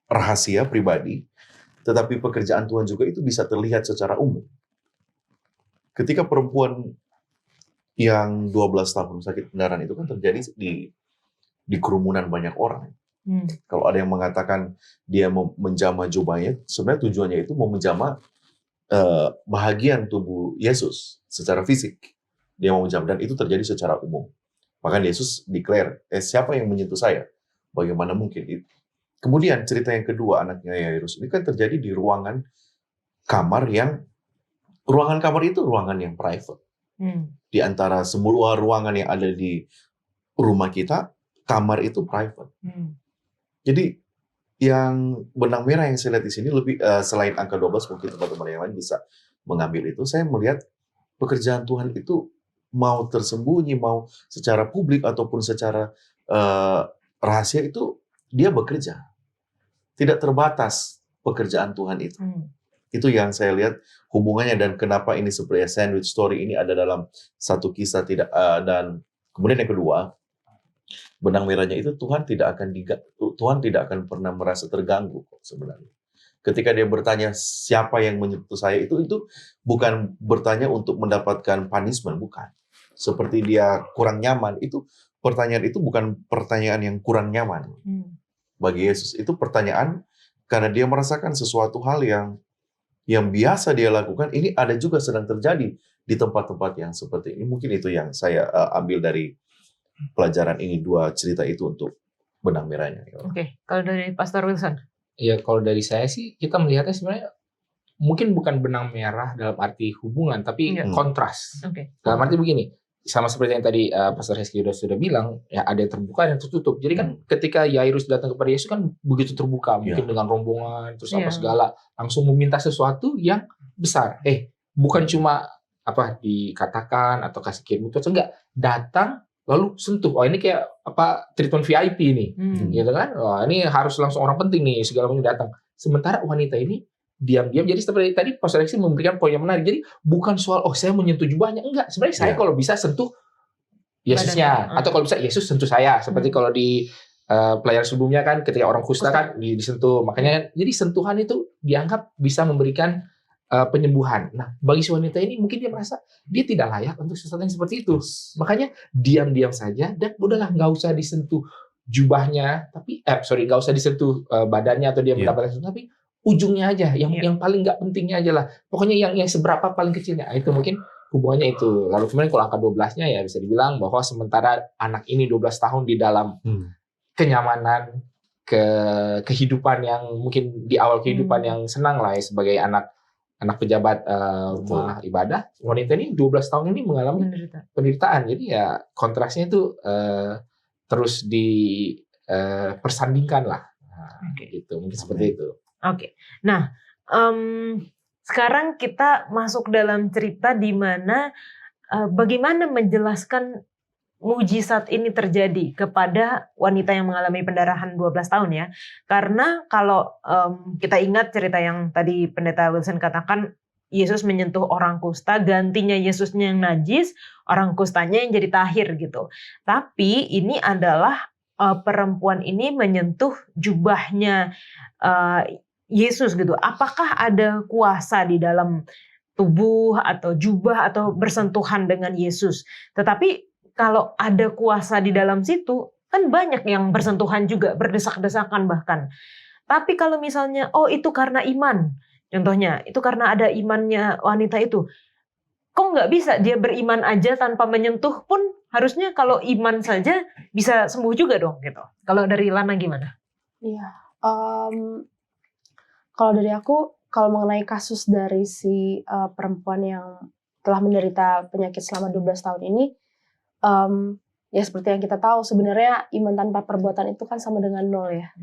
rahasia pribadi, tetapi pekerjaan Tuhan juga itu bisa terlihat secara umum. Ketika perempuan yang 12 tahun sakit pendarahan itu kan terjadi di kerumunan banyak orang. Kalau ada yang mengatakan dia mau menjamah jubahnya, sebenarnya tujuannya itu mau menjamah bahagian tubuh Yesus secara fisik. Dia mau menjamah, dan itu terjadi secara umum. Bahkan Yesus declare, siapa yang menyentuh saya? Bagaimana mungkin? Kemudian cerita yang kedua, anaknya Yairus, ini kan terjadi di ruangan kamar itu ruangan yang private. Di antara semua ruangan yang ada di rumah kita, kamar itu private. Jadi yang benang merah yang saya lihat di sini lebih selain angka 12, mungkin teman-teman yang lain bisa mengambil itu. Saya melihat pekerjaan Tuhan itu mau tersembunyi, mau secara publik ataupun secara rahasia, itu dia bekerja. Tidak terbatas pekerjaan Tuhan itu. Itu yang saya lihat hubungannya, dan kenapa ini seperti sandwich story ini ada dalam satu kisah dan kemudian yang kedua, benang merahnya itu Tuhan tidak akan pernah merasa terganggu kok sebenarnya. Ketika dia bertanya siapa yang menyentuh saya, itu bukan bertanya untuk mendapatkan punishment, bukan. Seperti dia kurang nyaman, itu pertanyaan itu bukan pertanyaan yang kurang nyaman bagi Yesus. Itu pertanyaan karena dia merasakan sesuatu hal yang biasa dia lakukan, ini ada juga sedang terjadi di tempat-tempat yang seperti ini. Mungkin itu yang saya ambil dari pelajaran ini, dua cerita itu untuk benang merahnya. Oke, kalau dari Pastor Wilson? Ya, kalau dari saya sih, kita melihatnya sebenarnya mungkin bukan benang merah dalam arti hubungan, tapi kontras. Dalam arti begini, sama seperti yang tadi Pastor Heski sudah bilang, ya ada yang terbuka dan tertutup. Jadi kan ketika Yairus datang kepada Yesus kan begitu terbuka, mungkin dengan rombongan, terus apa segala, langsung meminta sesuatu yang besar. Bukan cuma dikatakan atau kasih kirim itu, enggak, datang lalu sentuh. Oh, ini kayak treatment VIP nih, gitu kan? Wah, ini harus langsung orang penting nih, segala macam datang. Sementara wanita ini diam-diam. Jadi seperti tadi Pastor Alexi memberikan poin yang menarik. Jadi bukan soal saya menyentuh jubahnya, enggak. Sebenarnya saya kalau bisa sentuh Yesusnya, atau kalau bisa Yesus sentuh saya. Seperti kalau di pelayaran sebelumnya kan ketika orang kusta kan disentuh. Makanya jadi sentuhan itu dianggap bisa memberikan penyembuhan. Nah, bagi si wanita ini mungkin dia merasa dia tidak layak untuk sesuatu yang seperti itu. Makanya diam-diam saja dan udahlah nggak usah disentuh jubahnya, tapi nggak usah disentuh badannya atau dia mendapatkan sesuatu, tapi ujungnya aja, yang paling nggak pentingnya aja lah. Pokoknya yang seberapa paling kecilnya. Itu mungkin hubungannya itu. Lalu kemudian kalau angka 12-nya ya bisa dibilang bahwa sementara anak ini 12 tahun di dalam kenyamanan, kehidupan yang mungkin di awal kehidupan yang senang lah ya, sebagai anak pejabat rumah ibadah, wanita ini 12 tahun ini mengalami penderitaan. Jadi ya kontrasnya itu terus dipersandingkan lah. Nah, gitu. Mungkin seperti itu. Oke. Nah, sekarang kita masuk dalam cerita di mana bagaimana menjelaskan mujizat ini terjadi kepada wanita yang mengalami pendarahan 12 tahun ya. Karena kalau kita ingat cerita yang tadi Pendeta Wilson katakan, Yesus menyentuh orang kusta, gantinya Yesusnya yang najis, orang kustanya yang jadi tahir gitu. Tapi ini adalah perempuan ini menyentuh jubahnya Yesus gitu. Apakah ada kuasa di dalam tubuh atau jubah atau bersentuhan dengan Yesus? Tetapi kalau ada kuasa di dalam situ, kan banyak yang bersentuhan juga, berdesak-desakan bahkan. Tapi kalau misalnya, itu karena iman, contohnya, itu karena ada imannya wanita itu, kok nggak bisa dia beriman aja tanpa menyentuh pun, harusnya kalau iman saja bisa sembuh juga dong gitu. Kalau dari Lana gimana? Iya, kalau dari aku, kalau mengenai kasus dari si perempuan yang telah menderita penyakit selama 12 tahun ini, ya seperti yang kita tahu sebenarnya iman tanpa perbuatan itu kan sama dengan nol ya.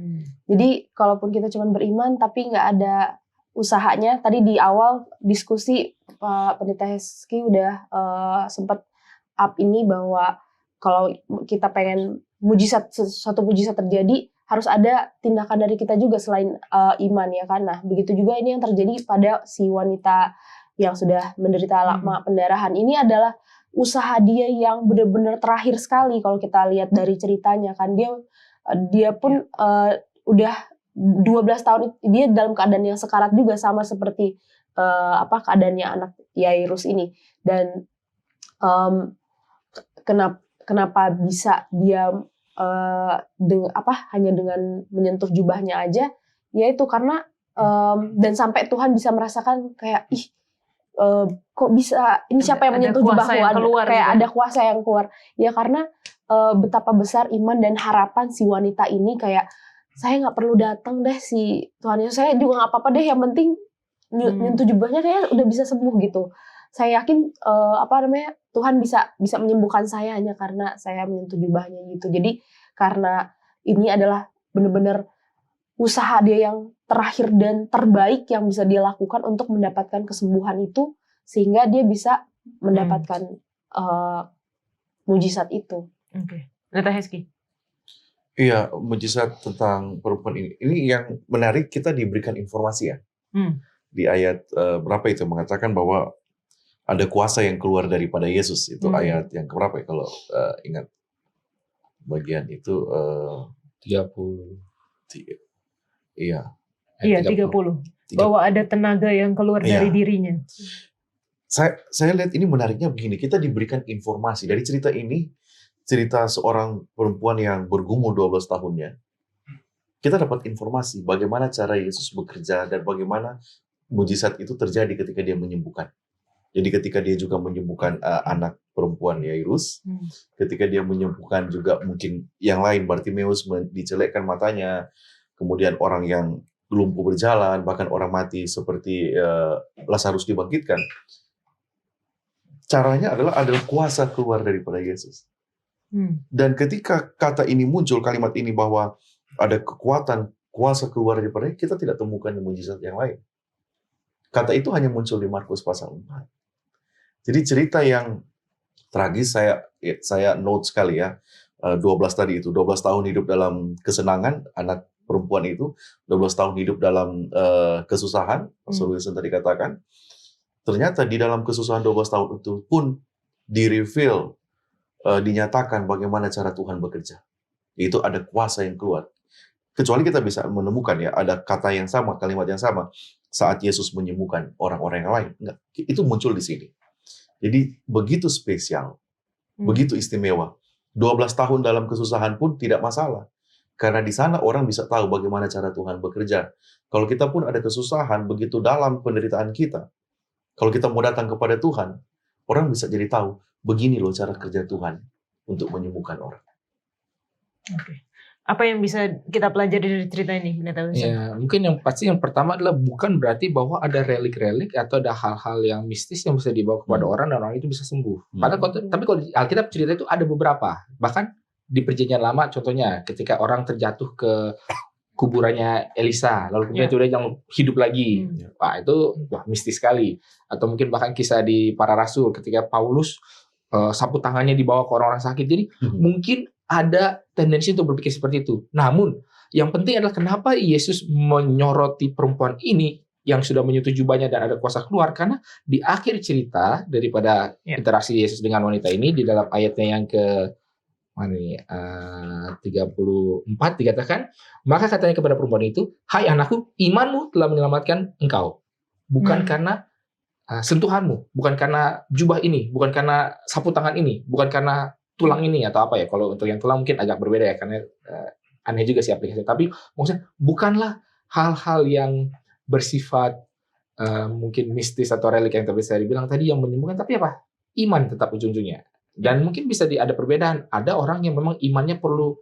Jadi kalaupun kita cuma beriman tapi nggak ada usahanya, tadi di awal diskusi Pak Pendeta Heski udah sempat up ini bahwa kalau kita pengen suatu mujizat terjadi harus ada tindakan dari kita juga selain iman ya kan. Nah begitu juga ini yang terjadi pada si wanita yang sudah menderita lama pendarahan. Ini adalah usaha dia yang benar-benar terakhir sekali kalau kita lihat dari ceritanya kan. Dia pun udah 12 tahun dia dalam keadaan yang sekarat juga, sama seperti keadaannya anak Yairus ini. Dan kenapa bisa dia hanya dengan menyentuh jubahnya aja, yaitu karena dan sampai Tuhan bisa merasakan kayak kok bisa ini siapa yang menyentuh jubahku, ada kuasa yang keluar ya, karena betapa besar iman dan harapan si wanita ini, kayak saya nggak perlu datang deh si Tuhan Yesus, saya juga nggak apa-apa deh, yang penting nyentuh jubahnya kayak udah bisa sembuh gitu. Saya yakin Tuhan bisa menyembuhkan saya hanya karena saya menyentuh jubahnya gitu. Jadi karena ini adalah benar-benar usaha dia yang terakhir dan terbaik yang bisa dia lakukan untuk mendapatkan kesembuhan itu, sehingga dia bisa mendapatkan mujizat itu. Oke. Pendeta Heski. Iya, mujizat tentang perempuan ini. Ini yang menarik, kita diberikan informasi ya. Di ayat berapa itu mengatakan bahwa ada kuasa yang keluar daripada Yesus. Itu ayat yang keberapa ya kalau ingat bagian itu 30. Iya. Iya, 30. Bahwa ada tenaga yang keluar dari dirinya. Saya lihat ini menariknya begini, kita diberikan informasi dari cerita ini, cerita seorang perempuan yang bergumul 12 tahunnya. Kita dapat informasi bagaimana cara Yesus bekerja dan bagaimana mujizat itu terjadi ketika dia menyembuhkan. Jadi ketika dia juga menyembuhkan anak perempuan Yairus, ketika dia menyembuhkan juga mungkin yang lain, Bartimeus dicelekkan matanya, kemudian orang yang lumpuh berjalan, bahkan orang mati seperti Lazarus dibangkitkan. Caranya adalah kuasa keluar daripada Yesus. Dan ketika kata ini muncul, kalimat ini bahwa ada kekuatan, kuasa keluar daripada, kita tidak temukan di mujizat yang lain. Kata itu hanya muncul di Markus pasal 4. Jadi cerita yang tragis, saya note sekali ya, 12 tadi itu, 12 tahun hidup dalam kesenangan, anak perempuan itu 12 tahun hidup dalam kesusahan, Pastor Wilson tadi katakan. Ternyata di dalam kesusahan 12 tahun itu pun di-reveal, dinyatakan bagaimana cara Tuhan bekerja. yaitu ada kuasa yang keluar. Kecuali kita bisa menemukan ya, ada kata yang sama, kalimat yang sama saat Yesus menyembuhkan orang-orang yang lain. Enggak, itu muncul di sini. Jadi begitu spesial, begitu istimewa. 12 tahun dalam kesusahan pun tidak masalah. Karena di sana orang bisa tahu bagaimana cara Tuhan bekerja. Kalau kita pun ada kesusahan begitu dalam penderitaan kita, kalau kita mau datang kepada Tuhan, orang bisa jadi tahu, begini loh cara kerja Tuhan untuk menyembuhkan orang. Oke. Apa yang bisa kita pelajari dari cerita ini, Pendeta Wilson? Ya, mungkin yang pasti yang pertama adalah bukan berarti bahwa ada relik-relik atau ada hal-hal yang mistis yang bisa dibawa kepada orang dan orang itu bisa sembuh. Padahal tapi kalau di Alkitab cerita itu ada beberapa. Bahkan di Perjanjian Lama contohnya ketika orang terjatuh ke kuburannya Elisa lalu kemudian dia yang hidup lagi. Wah, itu mistis sekali. Atau mungkin bahkan kisah di Para Rasul ketika Paulus sapu tangannya dibawa ke orang-orang sakit. Jadi mungkin ada tendensi untuk berpikir seperti itu. Namun, yang penting adalah kenapa Yesus menyoroti perempuan ini yang sudah menyetujui banyak dan ada kuasa keluar. Karena di akhir cerita daripada interaksi Yesus dengan wanita ini, di dalam ayatnya yang ke 34 dikatakan, maka katanya kepada perempuan itu, hai anakku, imanmu telah menyelamatkan engkau. Bukan karena sentuhanmu, bukan karena jubah ini, bukan karena sapu tangan ini, bukan karena tulang ini atau apa ya. Kalau untuk yang tulang mungkin agak berbeda ya, karena aneh juga sih aplikasi. Tapi maksudnya bukanlah hal-hal yang bersifat mungkin mistis atau relik yang tadi saya bilang tadi yang menyembuhkan, tapi apa? Iman tetap ujung-ujungnya. Dan mungkin bisa ada perbedaan. Ada orang yang memang imannya perlu,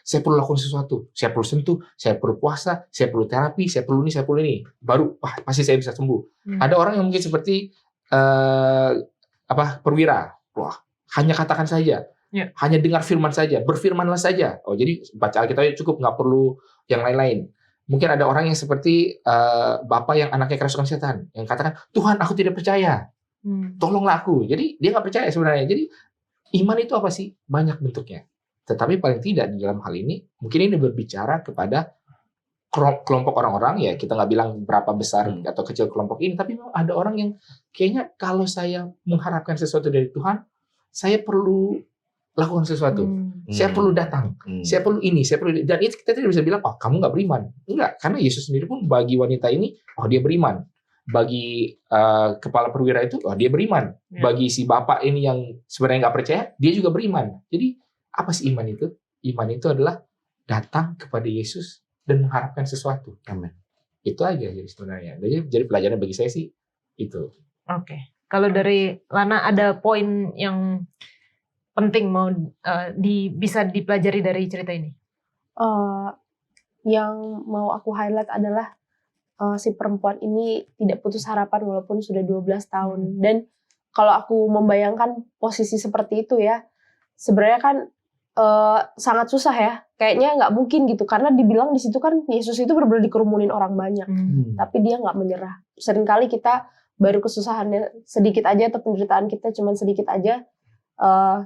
saya perlu lakukan sesuatu, saya perlu sentuh, saya perlu puasa, saya perlu terapi, saya perlu ini, baru pasti saya bisa sembuh. Ada orang yang mungkin seperti perwira, hanya katakan saja. Hanya dengar firman saja, berfirmanlah saja. Jadi baca Alkitab cukup, nggak perlu yang lain-lain. Mungkin ada orang yang seperti bapak yang anaknya kerasukan setan, yang katakan, Tuhan aku tidak percaya, tolonglah aku. Jadi dia nggak percaya sebenarnya. Jadi iman itu apa sih? Banyak bentuknya. Tetapi paling tidak di dalam hal ini, mungkin ini berbicara kepada kelompok orang-orang, ya kita nggak bilang berapa besar atau kecil kelompok ini, tapi memang ada orang yang kayaknya kalau saya mengharapkan sesuatu dari Tuhan, saya perlu lakukan sesuatu. Saya perlu datang. Saya perlu ini, saya perlu. Dan itu kita tidak bisa bilang, kamu nggak beriman. Enggak, karena Yesus sendiri pun bagi wanita ini, dia beriman. Bagi kepala perwira itu, dia beriman. Bagi si bapak ini yang sebenarnya nggak percaya, dia juga beriman. Jadi apa sih iman itu? Iman itu adalah datang kepada Yesus dan mengharapkan sesuatu. Amin. Itu aja jadi sebenarnya. Jadi pelajaran bagi saya sih itu. Oke. Kalau dari Lana ada poin yang penting mau bisa dipelajari dari cerita ini? Yang mau aku highlight adalah si perempuan ini tidak putus harapan walaupun sudah 12 tahun. Dan kalau aku membayangkan posisi seperti itu ya, sebenarnya kan sangat susah ya. Kayaknya nggak mungkin gitu, karena dibilang di situ kan Yesus itu benar-benar dikerumunin orang banyak, tapi dia nggak menyerah. Seringkali kita baru kesusahannya sedikit aja atau penderitaan kita cuma sedikit aja,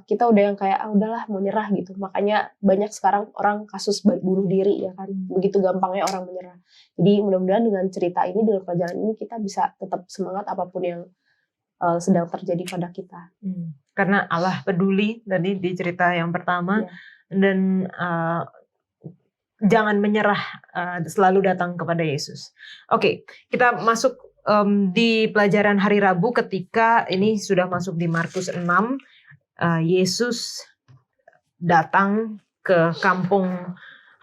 kita udah yang kayak udahlah mau nyerah gitu. Makanya banyak sekarang orang kasus bunuh diri ya kan, begitu gampangnya orang menyerah. Jadi mudah-mudahan dengan cerita ini, dengan pelajaran ini kita bisa tetap semangat apapun yang sedang terjadi pada kita. Karena Allah peduli tadi di cerita yang pertama, dan jangan menyerah, selalu datang kepada Yesus. Oke, kita masuk di pelajaran hari Rabu ketika ini sudah masuk di Markus 6. Yesus datang ke kampung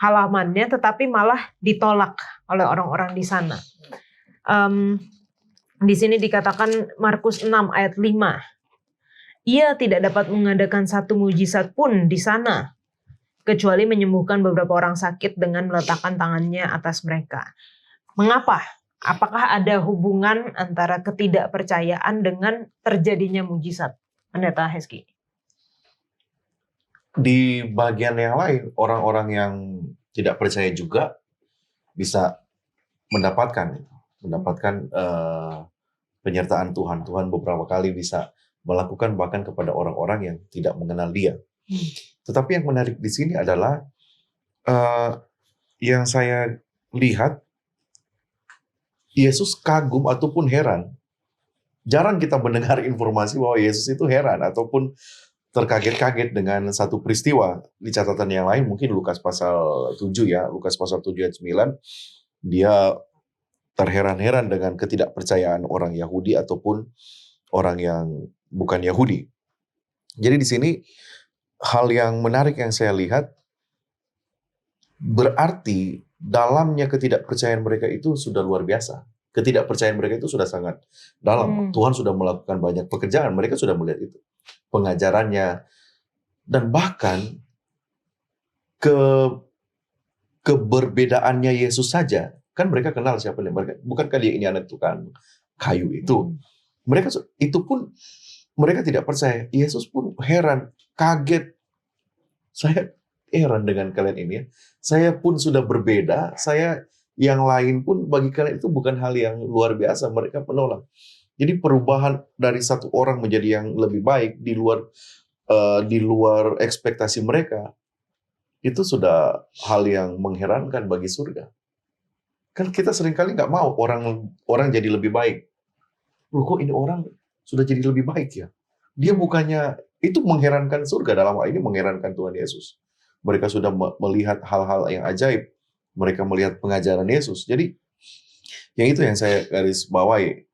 halamannya, tetapi malah ditolak oleh orang-orang di sana. Di sini dikatakan Markus 6 ayat 5. Ia tidak dapat mengadakan satu mujizat pun di sana, kecuali menyembuhkan beberapa orang sakit dengan meletakkan tangannya atas mereka. Mengapa? Apakah ada hubungan antara ketidakpercayaan dengan terjadinya mujizat? Pendeta Heski. Di bagian yang lain, orang-orang yang tidak percaya juga bisa mendapatkan penyertaan Tuhan. Tuhan beberapa kali bisa melakukan bahkan kepada orang-orang yang tidak mengenal Dia. Tetapi yang menarik di sini adalah yang saya lihat, Yesus kagum ataupun heran. Jarang kita mendengar informasi bahwa Yesus itu heran ataupun terkaget-kaget dengan satu peristiwa di catatan yang lain, mungkin Lukas pasal 7 ya, Lukas pasal 7 ayat 9, dia terheran-heran dengan ketidakpercayaan orang Yahudi ataupun orang yang bukan Yahudi. Jadi di sini hal yang menarik yang saya lihat, berarti dalamnya ketidakpercayaan mereka itu sudah luar biasa. Ketidakpercayaan mereka itu sudah sangat dalam. Tuhan sudah melakukan banyak pekerjaan, mereka sudah melihat itu. Pengajarannya, dan bahkan keberbedaannya Yesus saja, kan mereka kenal siapa dia. Bukankah dia ini anak tukang kayu itu? Mereka itu pun mereka tidak percaya. Yesus pun heran, kaget. Saya heran dengan kalian ini ya. Saya pun sudah berbeda, yang lain pun bagi kalian itu bukan hal yang luar biasa. Mereka menolak. Jadi perubahan dari satu orang menjadi yang lebih baik di luar ekspektasi mereka, itu sudah hal yang mengherankan bagi surga. Kan kita seringkali nggak mau orang jadi lebih baik. Loh, kok ini orang sudah jadi lebih baik ya? Dia bukannya, itu mengherankan surga, dalam hal ini mengherankan Tuhan Yesus. Mereka sudah melihat hal-hal yang ajaib. Mereka melihat pengajaran Yesus. Jadi, yang itu yang saya garis bawahi.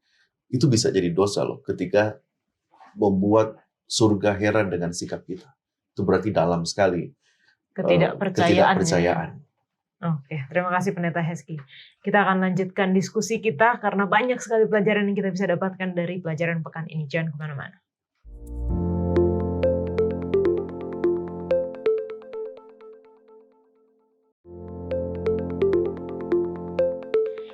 Itu bisa jadi dosa loh, ketika membuat surga heran dengan sikap kita. Itu berarti dalam sekali ketidakpercayaan. Oke, terima kasih Pendeta Hezki. Kita akan lanjutkan diskusi kita karena banyak sekali pelajaran yang kita bisa dapatkan dari pelajaran pekan ini. Jangan kemana-mana.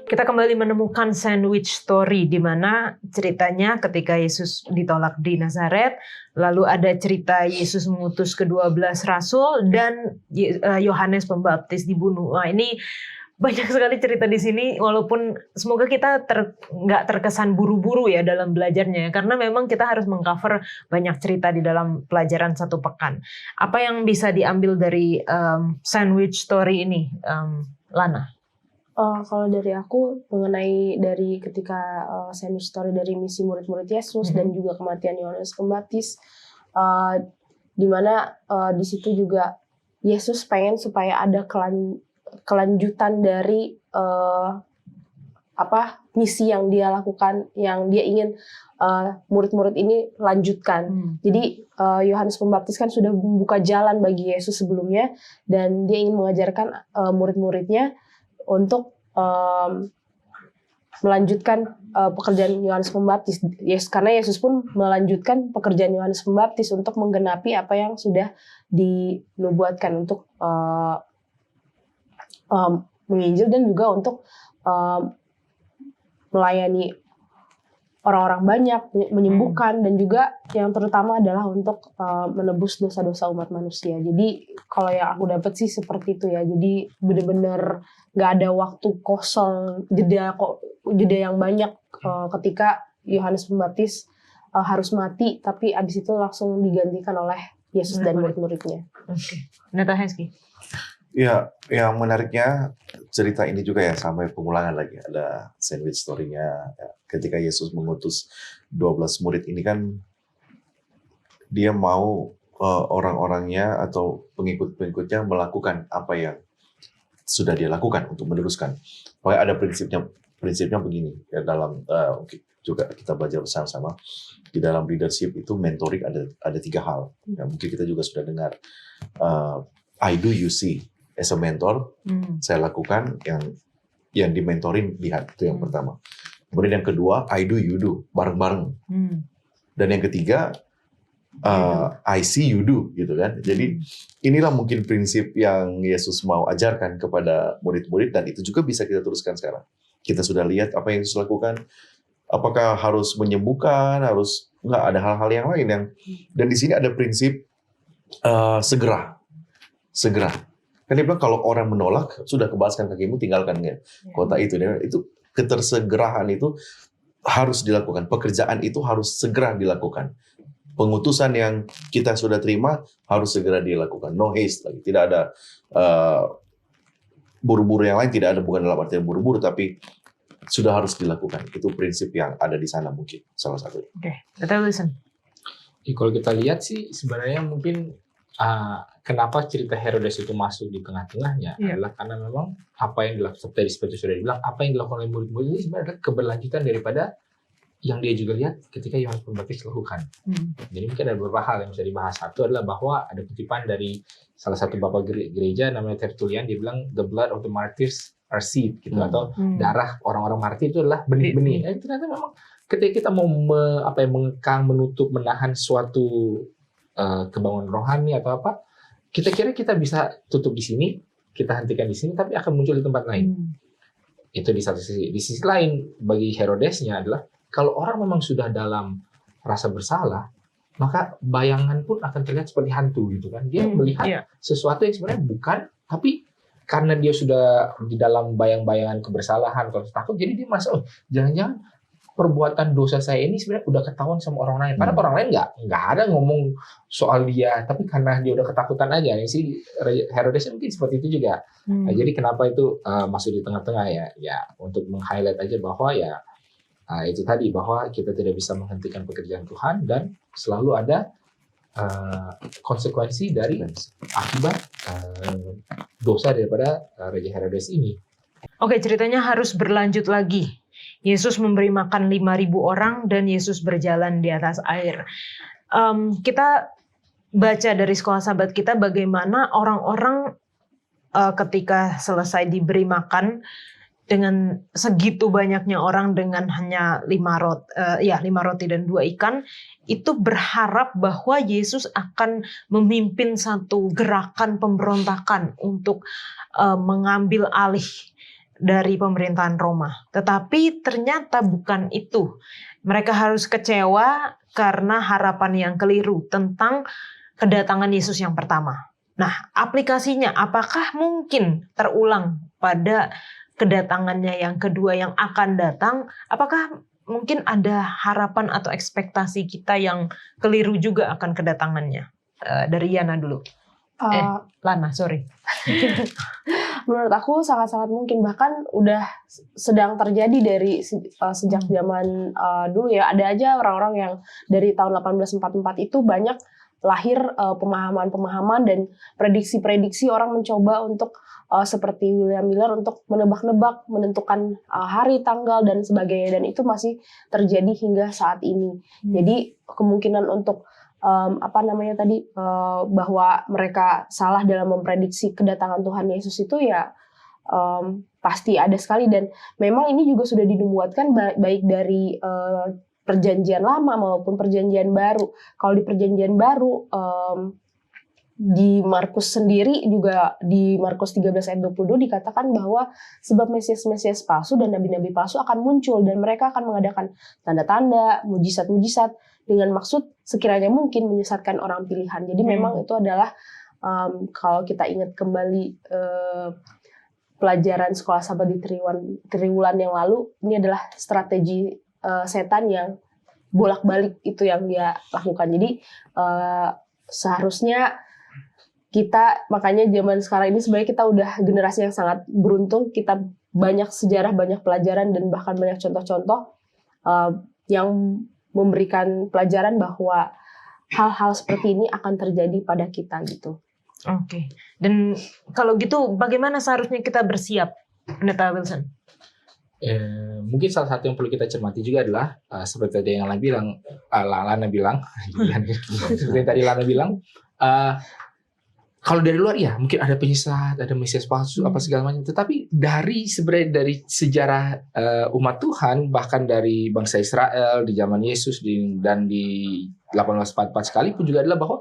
Kita kembali menemukan sandwich story, di mana ceritanya ketika Yesus ditolak di Nazaret, lalu ada cerita Yesus mengutus ke-12 rasul, dan Yohanes Pembaptis dibunuh. Wah, ini banyak sekali cerita di sini, walaupun semoga kita nggak terkesan buru-buru ya dalam belajarnya, karena memang kita harus mengcover banyak cerita di dalam pelajaran satu pekan. Apa yang bisa diambil dari sandwich story ini, Lana? Kalau dari aku, mengenai dari ketika sandwich story dari misi murid-murid Yesus dan juga kematian Yohanes Pembaptis, di mana di situ juga Yesus pengen supaya ada kelanjutan dari misi yang dia lakukan, yang dia ingin murid-murid ini lanjutkan. Jadi Yohanes Pembaptis kan sudah membuka jalan bagi Yesus sebelumnya, dan dia ingin mengajarkan murid-muridnya untuk melanjutkan pekerjaan Yohanes Pembaptis. Karena Yesus pun melanjutkan pekerjaan Yohanes Pembaptis untuk menggenapi apa yang sudah dinubuatkan, untuk menginjil dan juga untuk melayani orang-orang banyak, menyembuhkan, dan juga yang terutama adalah untuk menebus dosa-dosa umat manusia. Jadi kalau yang aku dapat sih seperti itu ya. Jadi benar-benar nggak ada waktu kosong, jeda yang banyak ketika Yohanes Pembaptis harus mati, tapi abis itu langsung digantikan oleh Yesus dan murid-muridnya. Oke, Pendeta Hezki. Ya, yang menariknya cerita ini juga ya, sampai pengulangan lagi. Ada sandwich story-nya. Ya, ketika Yesus mengutus 12 murid ini kan, dia mau orang-orangnya atau pengikut-pengikutnya melakukan apa yang sudah dia lakukan untuk meneruskan. Pokoknya ada prinsipnya begini. Ya, dalam juga kita belajar bersama-sama. Di dalam leadership itu mentoring ada 3 hal. Ya, mungkin kita juga sudah dengar. I do, you see. As a mentor, saya lakukan yang dimentorin, lihat, itu yang pertama. Kemudian yang kedua, I do, you do, bareng-bareng. Dan yang ketiga, I see, you do, gitu kan. Jadi inilah mungkin prinsip yang Yesus mau ajarkan kepada murid-murid, dan itu juga bisa kita teruskan sekarang. Kita sudah lihat apa yang Yesus lakukan. Apakah harus menyembuhkan, nggak, ada hal-hal yang lain dan di sini ada prinsip segera. Kan dia bilang kalau orang menolak, sudah kebaskan kakimu, tinggalkan ya kota itu. Itu ketersegerahan itu harus dilakukan. Pekerjaan itu harus segera dilakukan. Pengutusan yang kita sudah terima harus segera dilakukan. No haste lagi. Tidak ada buru-buru yang lain. Tidak ada, bukan dalam artian buru-buru, tapi sudah harus dilakukan. Itu prinsip yang ada di sana mungkin salah satu. Oke, kita listen. Kalau kita lihat sih sebenarnya mungkin kenapa cerita Herodes itu masuk di tengah-tengahnya adalah karena memang apa yang dilakukan tadi seperti sudah dibilang, apa yang dilakukan oleh murid-murid ini sebenarnya adalah keberlanjutan daripada yang dia juga lihat ketika Yohanes Pembaptis lakukan. Jadi mungkin ada beberapa hal yang bisa dibahas. Satu adalah bahwa ada kutipan dari salah satu bapak gereja namanya Tertullian, dia bilang the blood of the martyrs are seed gitu, atau darah orang-orang martir itu adalah benih-benih. Ternyata memang ketika kita mau mengekang, menutup, menahan suatu kebangunan rohani atau apa, kita kira kita bisa tutup di sini, kita hentikan di sini, tapi akan muncul di tempat lain. Itu di satu sisi. Di sisi lain, bagi Herodesnya adalah kalau orang memang sudah dalam rasa bersalah, maka bayangan pun akan terlihat seperti hantu gitu kan. Dia melihat sesuatu yang sebenarnya bukan, tapi karena dia sudah di dalam bayang-bayangan kebersalahan, kalau takut, jadi dia merasa, jangan-jangan perbuatan dosa saya ini sebenarnya udah ketahuan sama orang lain. Padahal orang lain nggak ada ngomong soal dia, tapi karena dia udah ketakutan aja. Ini sih Herodes mungkin seperti itu juga. Nah, jadi kenapa itu masuk di tengah-tengah ya untuk meng-highlight aja bahwa itu tadi, bahwa kita tidak bisa menghentikan pekerjaan Tuhan dan selalu ada konsekuensi dari akibat dosa daripada Raja Herodes ini. Oke, ceritanya harus berlanjut lagi. Yesus memberi makan 5.000 orang dan Yesus berjalan di atas air. Kita baca dari sekolah sahabat kita bagaimana orang-orang ketika selesai diberi makan dengan segitu banyaknya orang dengan hanya 5 roti dan 2 ikan, itu berharap bahwa Yesus akan memimpin satu gerakan pemberontakan untuk mengambil alih dari pemerintahan Roma. Tetapi ternyata bukan itu. Mereka harus kecewa karena harapan yang keliru tentang kedatangan Yesus yang pertama. Nah, aplikasinya apakah mungkin terulang pada kedatangannya yang kedua yang akan datang? Apakah mungkin ada harapan atau ekspektasi kita yang keliru juga akan kedatangannya? Dari Yana dulu. Lana, sorry. Menurut aku sangat-sangat mungkin, bahkan udah sedang terjadi dari sejak zaman dulu ya. Ada aja orang-orang yang dari tahun 1844 itu banyak lahir pemahaman-pemahaman dan prediksi-prediksi orang mencoba untuk seperti William Miller untuk menebak-nebak, menentukan hari, tanggal dan sebagainya, dan itu masih terjadi hingga saat ini. Jadi kemungkinan untuk bahwa mereka salah dalam memprediksi kedatangan Tuhan Yesus itu ya pasti ada sekali, dan memang ini juga sudah dinubuatkan baik dari perjanjian lama maupun perjanjian baru. Kalau di perjanjian baru di Markus sendiri juga, di Markus 13 ayat 22 dikatakan bahwa sebab Mesias-Mesias palsu dan nabi-nabi palsu akan muncul dan mereka akan mengadakan tanda-tanda, mujizat-mujizat dengan maksud sekiranya mungkin menyesatkan orang pilihan. Jadi memang itu adalah kalau kita ingat kembali pelajaran sekolah sahabat di triwulan yang lalu, ini adalah strategi setan yang bolak-balik itu yang dia lakukan. Jadi seharusnya kita, makanya zaman sekarang ini sebenarnya kita udah generasi yang sangat beruntung, kita banyak sejarah, banyak pelajaran, dan bahkan banyak contoh-contoh yang memberikan pelajaran bahwa hal-hal seperti ini akan terjadi pada kita gitu. Oke. Dan kalau gitu bagaimana seharusnya kita bersiap, Pendeta Wilson? Mungkin salah satu yang perlu kita cermati juga adalah seperti tadi yang Lana bilang, seperti tadi Lana bilang, kalau dari luar ya mungkin ada penyesat, ada Mesias palsu, apa segala macam. Tetapi dari sejarah umat Tuhan, bahkan dari bangsa Israel di zaman Yesus dan di 1844 sekalipun juga adalah bahwa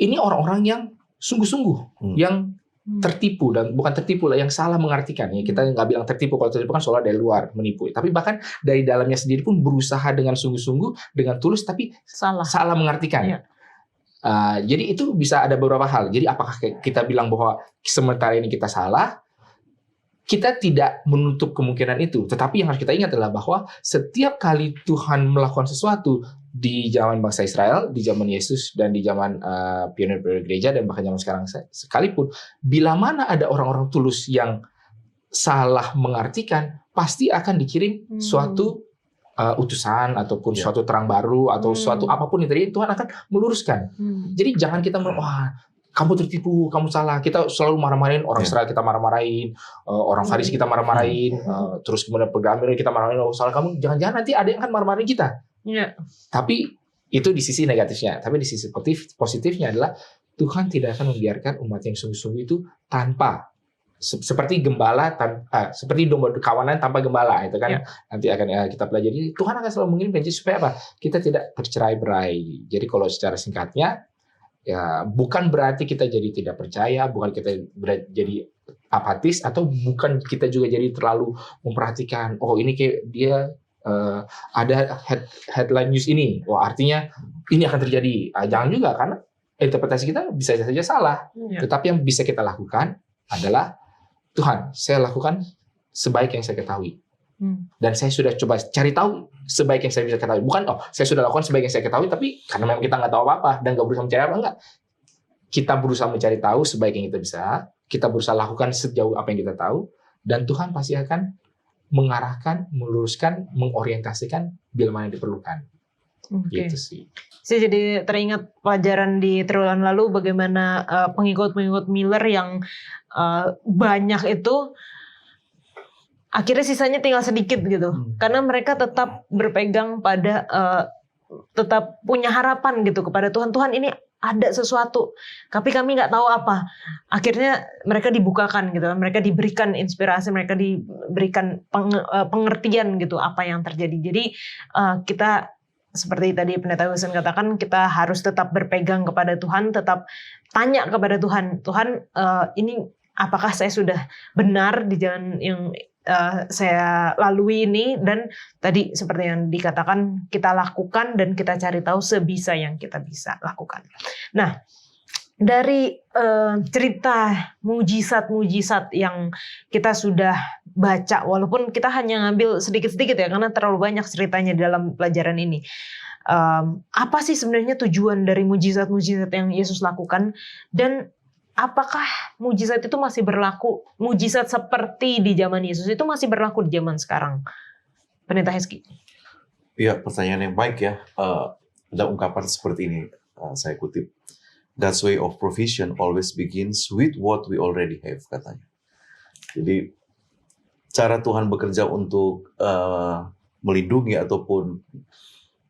ini orang-orang yang sungguh-sungguh, yang tertipu, dan bukan tertipu lah, yang salah mengartikan. Ya, kita nggak bilang tertipu, kalau tertipu kan soalnya dari luar menipu. Tapi bahkan dari dalamnya sendiri pun berusaha dengan sungguh-sungguh, dengan tulus, tapi salah mengartikan. Ya. Jadi itu bisa ada beberapa hal. Jadi apakah kita bilang bahwa sementara ini kita salah? Kita tidak menutup kemungkinan itu. Tetapi yang harus kita ingat adalah bahwa setiap kali Tuhan melakukan sesuatu di zaman bangsa Israel, di zaman Yesus, dan di zaman pionir-pionir gereja, dan bahkan zaman sekarang sekalipun, bila mana ada orang-orang tulus yang salah mengartikan, pasti akan dikirim suatu utusan ataupun Ya. suatu terang baru atau suatu apapun itu tadi, Tuhan akan meluruskan. Jadi jangan kita wah kamu tertipu, kamu salah. Kita selalu marah-marahin orang Ya. Israel, kita marah-marahin orang Farisi, kita marah-marahin terus kemudian programmer kita marah-marahin, oh salah kamu. Jangan-jangan nanti ada yang akan marah-marahin kita. Iya. Tapi itu di sisi negatifnya. Tapi di sisi positifnya adalah Tuhan tidak akan membiarkan umat yang sungguh-sungguh itu tanpa seperti gembala seperti domba kawanan tanpa gembala itu kan. Ya. Nanti akan kita pelajari. Tuhan akan selalu mengirim janji supaya apa? Kita tidak tercerai-berai. Jadi kalau secara singkatnya ya bukan berarti kita jadi tidak percaya, bukan kita jadi apatis, atau bukan kita juga jadi terlalu memperhatikan oh ini kayak dia ada headline news ini, wah artinya ini akan terjadi. Jangan juga, karena interpretasi kita bisa saja salah. Iya. Tetapi yang bisa kita lakukan adalah Tuhan, saya lakukan sebaik yang saya ketahui. Dan saya sudah coba cari tahu sebaik yang saya bisa ketahui. Bukan, saya sudah lakukan sebaik yang saya ketahui, tapi karena memang kita nggak tahu apa-apa dan nggak berusaha mencari apa, enggak. Kita berusaha mencari tahu sebaik yang kita bisa, kita berusaha lakukan sejauh apa yang kita tahu, dan Tuhan pasti akan mengarahkan, meluruskan, mengorientasikan bila mana diperlukan. Oke. Gitu sih. Saya jadi teringat pelajaran di triwulan lalu bagaimana pengikut-pengikut Miller yang banyak itu akhirnya sisanya tinggal sedikit gitu, karena mereka tetap berpegang pada tetap punya harapan gitu kepada Tuhan. Tuhan ini ada sesuatu, tapi kami nggak tahu apa. Akhirnya mereka dibukakan gitu, mereka diberikan inspirasi, mereka diberikan pengertian gitu apa yang terjadi. Jadi kita seperti tadi Pendeta Wilson katakan, kita harus tetap berpegang kepada Tuhan, tetap tanya kepada Tuhan. Tuhan, ini apakah saya sudah benar di jalan yang saya lalui ini? Dan tadi seperti yang dikatakan, kita lakukan dan kita cari tahu sebisa yang kita bisa lakukan. Nah, dari cerita mujizat-mujizat yang kita sudah baca, walaupun kita hanya ngambil sedikit-sedikit ya, karena terlalu banyak ceritanya dalam pelajaran ini. Apa sih sebenarnya tujuan dari mujizat-mujizat yang Yesus lakukan, dan apakah mujizat itu masih berlaku? Mujizat seperti di zaman Yesus itu masih berlaku di zaman sekarang? Pendeta Heski. Ya, pertanyaan yang baik ya. Ada ungkapan seperti ini, saya kutip. God's way of provision always begins with what we already have, katanya. Jadi, cara Tuhan bekerja untuk melindungi ataupun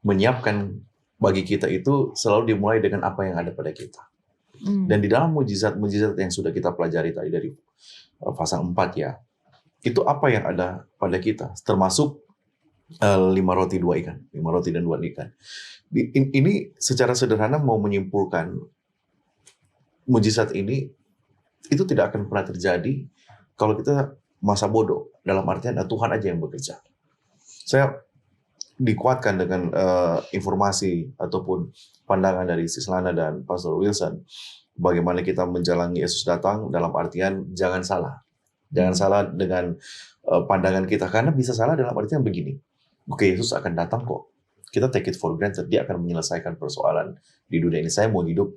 menyiapkan bagi kita itu selalu dimulai dengan apa yang ada pada kita. Dan di dalam mujizat-mujizat yang sudah kita pelajari tadi dari pasal 4 ya, itu apa yang ada pada kita, termasuk 5 roti 2 ikan, 5 roti dan 2 ikan. Ini secara sederhana mau menyimpulkan mujizat ini itu tidak akan pernah terjadi kalau kita masa bodoh, dalam artian Tuhan aja yang bekerja. Saya dikuatkan dengan informasi ataupun pandangan dari Sis Lana dan Pastor Wilson, bagaimana kita menjalani Yesus datang, dalam artian jangan salah. Jangan salah dengan pandangan kita, karena bisa salah dalam artian begini. Oke, Yesus akan datang kok. Kita take it for granted, dia akan menyelesaikan persoalan di dunia ini. Saya mau hidup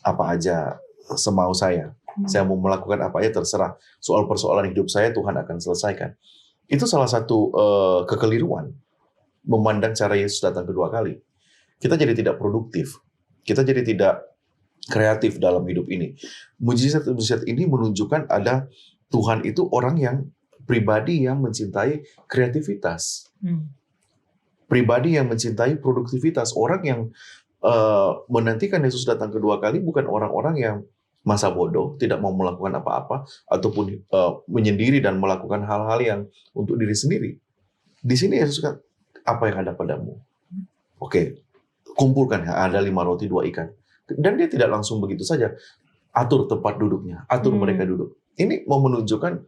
apa aja semau saya. Saya mau melakukan apa aja terserah. Soal persoalan hidup saya Tuhan akan selesaikan. Itu salah satu kekeliruan memandang cara Yesus datang kedua kali. Kita jadi tidak produktif. Kita jadi tidak kreatif dalam hidup ini. Mujizat-mujizat ini menunjukkan ada Tuhan itu orang yang pribadi yang mencintai kreativitas. Pribadi yang mencintai produktivitas. Orang yang menantikan Yesus datang kedua kali bukan orang-orang yang masa bodoh, tidak mau melakukan apa-apa, ataupun menyendiri dan melakukan hal-hal yang untuk diri sendiri. Di sini Yesus kan, apa yang ada padamu? Oke, kumpulkan, ada 5 roti 2 ikan. Dan dia tidak langsung begitu saja. Atur tempat duduknya, atur mereka duduk. Ini mau menunjukkan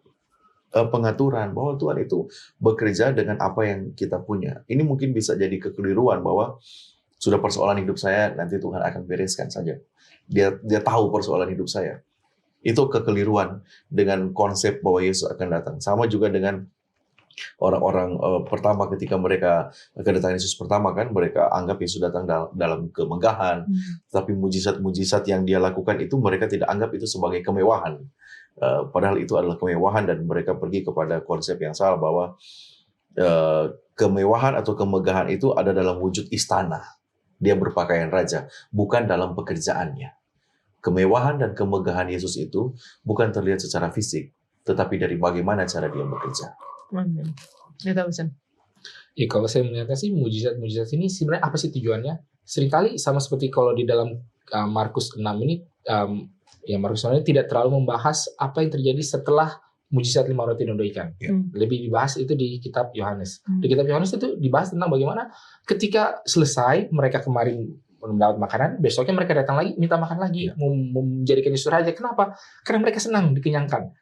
pengaturan bahwa Tuhan itu bekerja dengan apa yang kita punya. Ini mungkin bisa jadi kekeliruan bahwa sudah persoalan hidup saya, nanti Tuhan akan bereskan saja. Dia tahu persoalan hidup saya. Itu kekeliruan dengan konsep bahwa Yesus akan datang. Sama juga dengan orang-orang pertama ketika mereka kedatangan Yesus pertama kan, mereka anggap Yesus datang dalam kemegahan. Tapi mujizat-mujizat yang dia lakukan itu mereka tidak anggap itu sebagai kemewahan. Padahal itu adalah kemewahan, dan mereka pergi kepada konsep yang salah bahwa kemewahan atau kemegahan itu ada dalam wujud istana. Dia berpakaian raja, bukan dalam pekerjaannya. Kemewahan dan kemegahan Yesus itu bukan terlihat secara fisik, tetapi dari bagaimana cara dia bekerja. Amin. Kita pesan. Ya kalau saya melihatnya sih mujizat-mujizat ini sebenarnya apa sih tujuannya? Seringkali sama seperti kalau di dalam Markus 6 ini, Markus 6 ini tidak terlalu membahas apa yang terjadi setelah mujizat 5 roti dan 2 ikan. Lebih dibahas itu di kitab Yohanes. Di kitab Yohanes itu dibahas tentang bagaimana ketika selesai mereka kemarin mendapat makanan, besoknya mereka datang lagi minta makan lagi, menjadikan Yesus raja. Kenapa? Karena mereka senang dikenyangkan.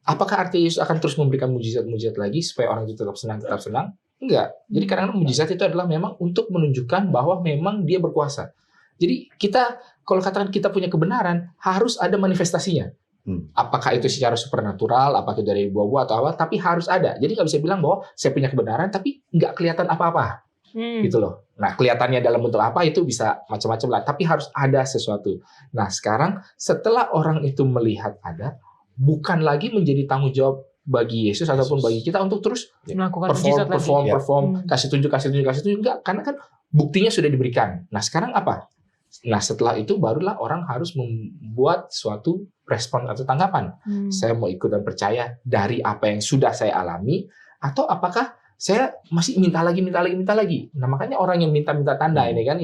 Apakah artinya Yesus akan terus memberikan mujizat-mujizat lagi supaya orang itu tetap senang? Enggak. Jadi kadang-kadang mujizat itu adalah memang untuk menunjukkan bahwa memang dia berkuasa. Jadi kita, kalau katakan kita punya kebenaran, harus ada manifestasinya. Apakah itu secara supernatural, apakah itu dari buah-buah atau apa, tapi harus ada. Jadi nggak bisa bilang bahwa saya punya kebenaran, tapi nggak kelihatan apa-apa. Gitu loh. Nah, kelihatannya dalam bentuk apa itu bisa macam-macam lah, tapi harus ada sesuatu. Nah, sekarang setelah orang itu melihat ada, bukan lagi menjadi tanggung jawab bagi Yesus ataupun bagi kita untuk terus Melakukan mujizat lagi. perform, kasih tunjuk, enggak, karena kan buktinya sudah diberikan. Nah, sekarang apa? Nah, setelah itu barulah orang harus membuat suatu respon atau tanggapan. Saya mau ikut dan percaya dari apa yang sudah saya alami, atau apakah saya masih minta lagi. Nah, makanya orang yang minta tanda ini kan,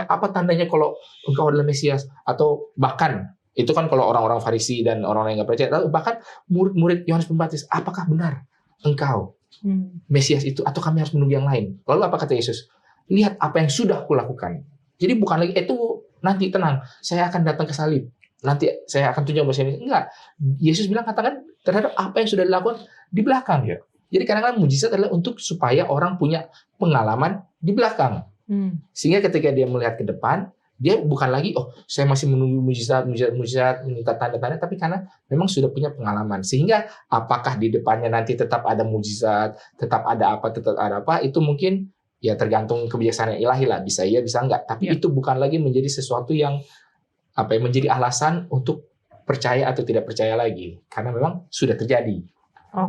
apa tandanya kalau engkau adalah Mesias, atau bahkan itu kan kalau orang-orang Farisi dan orang-orang yang nggak percaya, bahkan murid-murid Yohanes Pembaptis, apakah benar engkau Mesias itu, atau kami harus menunggu yang lain? Lalu apa kata Yesus? Lihat apa yang sudah kulakukan. Jadi bukan lagi itu nanti tenang, saya akan datang ke salib, nanti saya akan tunjuk bahasa ini. Enggak. Yesus bilang katakan terhadap apa yang sudah dilakukan di belakang. Jadi kadang-kadang mujizat adalah untuk supaya orang punya pengalaman di belakang. Sehingga ketika dia melihat ke depan, dia bukan lagi, saya masih menunggu mujizat, minta tanda-tanda, tapi karena memang sudah punya pengalaman. Sehingga apakah di depannya nanti tetap ada mujizat, tetap ada apa, itu mungkin ya tergantung kebijaksanaan ilahi lah, bisa iya, bisa enggak. Tapi itu bukan lagi menjadi sesuatu yang menjadi alasan untuk percaya atau tidak percaya lagi, karena memang sudah terjadi.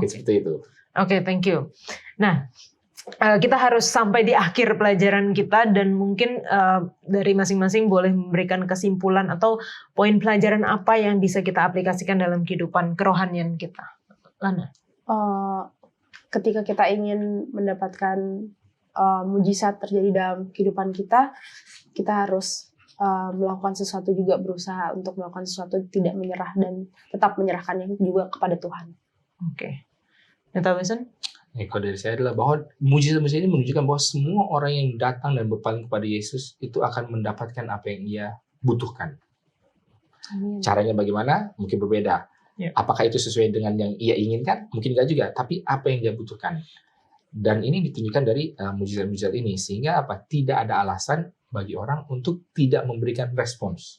Seperti itu. Oke, thank you. Nah, kita harus sampai di akhir pelajaran kita, dan mungkin dari masing-masing boleh memberikan kesimpulan atau poin pelajaran apa yang bisa kita aplikasikan dalam kehidupan kerohanian kita. Lana? Ketika kita ingin mendapatkan mujizat terjadi dalam kehidupan kita harus melakukan sesuatu juga, berusaha untuk melakukan sesuatu, tidak menyerah dan tetap menyerahkannya juga kepada Tuhan. Oke. Neta Wilson? Kalau dari saya adalah bahwa mujizat-mujizat ini menunjukkan bahwa semua orang yang datang dan berpaling kepada Yesus itu akan mendapatkan apa yang ia butuhkan. Amin. Caranya bagaimana? Mungkin berbeda. Apakah itu sesuai dengan yang ia inginkan? Mungkin enggak juga. Tapi apa yang dia butuhkan? Dan ini ditunjukkan dari mujizat-mujizat ini. Sehingga tidak ada alasan bagi orang untuk tidak memberikan respons.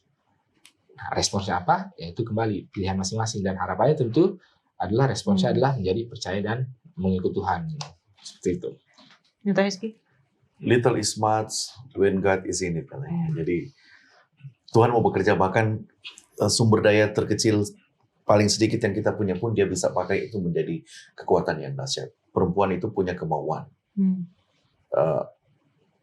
Nah, responsnya apa? Yaitu kembali pilihan masing-masing. Dan harapannya tentu adalah responsnya adalah menjadi percaya dan mengikut Tuhan. Seperti itu. Neta Rizky? Little is much when God is in it. Jadi Tuhan mau bekerja, bahkan sumber daya terkecil paling sedikit yang kita punya pun dia bisa pakai itu menjadi kekuatan yang dahsyat. Perempuan itu punya kemauan.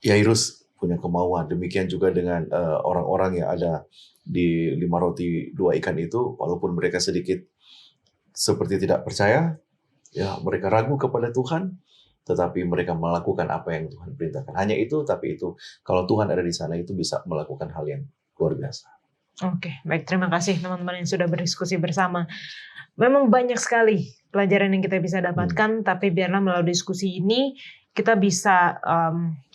Yairus punya kemauan. Demikian juga dengan orang-orang yang ada di 5 roti 2 ikan itu, walaupun mereka sedikit seperti tidak percaya, ya mereka ragu kepada Tuhan, tetapi mereka melakukan apa yang Tuhan perintahkan. Hanya itu, tapi itu kalau Tuhan ada di sana itu bisa melakukan hal yang luar biasa. Oke, baik, terima kasih teman-teman yang sudah berdiskusi bersama. Memang banyak sekali pelajaran yang kita bisa dapatkan, tapi biarlah melalui diskusi ini kita bisa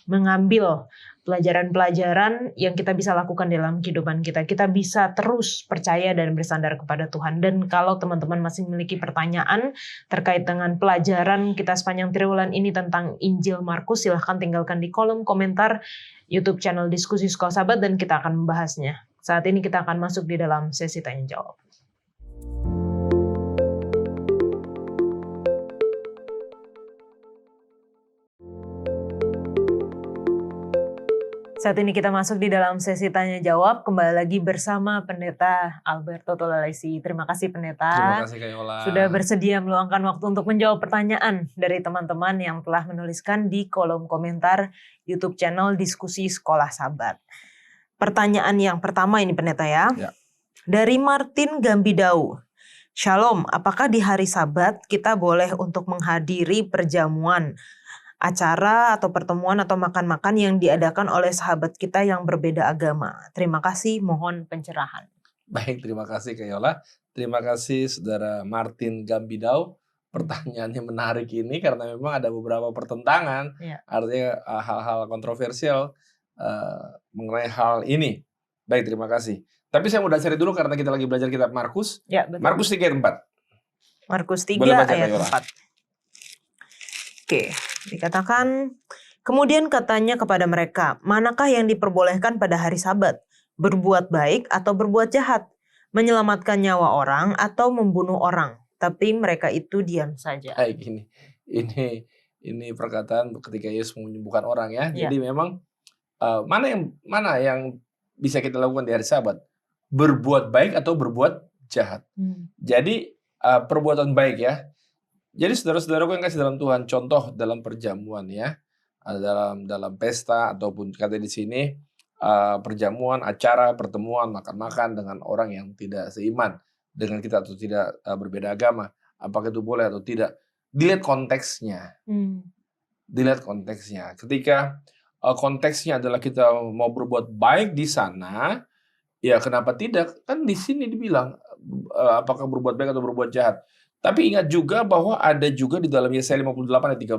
mengambil pelajaran-pelajaran yang kita bisa lakukan dalam kehidupan kita. Kita bisa terus percaya dan bersandar kepada Tuhan. Dan kalau teman-teman masih memiliki pertanyaan terkait dengan pelajaran kita sepanjang triwulan ini tentang Injil Markus, silahkan tinggalkan di kolom komentar YouTube channel Diskusi Sekolah Sahabat dan kita akan membahasnya. Saat ini kita akan masuk di dalam sesi tanya-jawab. Saat ini kita masuk di dalam sesi tanya jawab, kembali lagi bersama Pendeta Alberto Tolalesi. Terima kasih Pendeta. Terima kasih Kak Yola. Sudah bersedia meluangkan waktu untuk menjawab pertanyaan dari teman-teman yang telah menuliskan di kolom komentar YouTube channel Diskusi Sekolah Sabat. Pertanyaan yang pertama ini Pendeta ya. Dari Martin Gambidau. Shalom, apakah di hari Sabat kita boleh untuk menghadiri perjamuan, acara atau pertemuan atau makan-makan yang diadakan oleh sahabat kita yang berbeda agama? Terima kasih, mohon pencerahan. Baik, terima kasih Kak Yola. Terima kasih Saudara Martin Gambidau. Pertanyaannya menarik ini karena memang ada beberapa pertentangan, artinya hal-hal kontroversial mengenai hal ini. Baik, terima kasih. Tapi saya mau dasari dulu karena kita lagi belajar kitab Markus. Ya, betul. Markus 3 ayat 4. Markus 3 Boleh baca, ayat Kak Yola. 4. Oke, dikatakan, kemudian katanya kepada mereka, manakah yang diperbolehkan pada hari Sabat? Berbuat baik atau berbuat jahat? Menyelamatkan nyawa orang atau membunuh orang? Tapi mereka itu diam saja. Baik, ini perkataan ketika Yesus menyembuhkan orang ya. Jadi memang mana yang bisa kita lakukan di hari Sabat? Berbuat baik atau berbuat jahat? Jadi perbuatan baik ya. Jadi saudara-saudaraku yang kasih dalam Tuhan, contoh dalam perjamuan ya, dalam pesta ataupun kata di sini perjamuan, acara, pertemuan, makan-makan dengan orang yang tidak seiman dengan kita atau tidak berbeda agama, apakah itu boleh atau tidak? Dilihat konteksnya, dilihat konteksnya. Ketika konteksnya adalah kita mau berbuat baik di sana, ya kenapa tidak? Kan di sini dibilang apakah berbuat baik atau berbuat jahat. Tapi ingat juga bahwa ada juga di dalam Yesaya 58 ayat 13.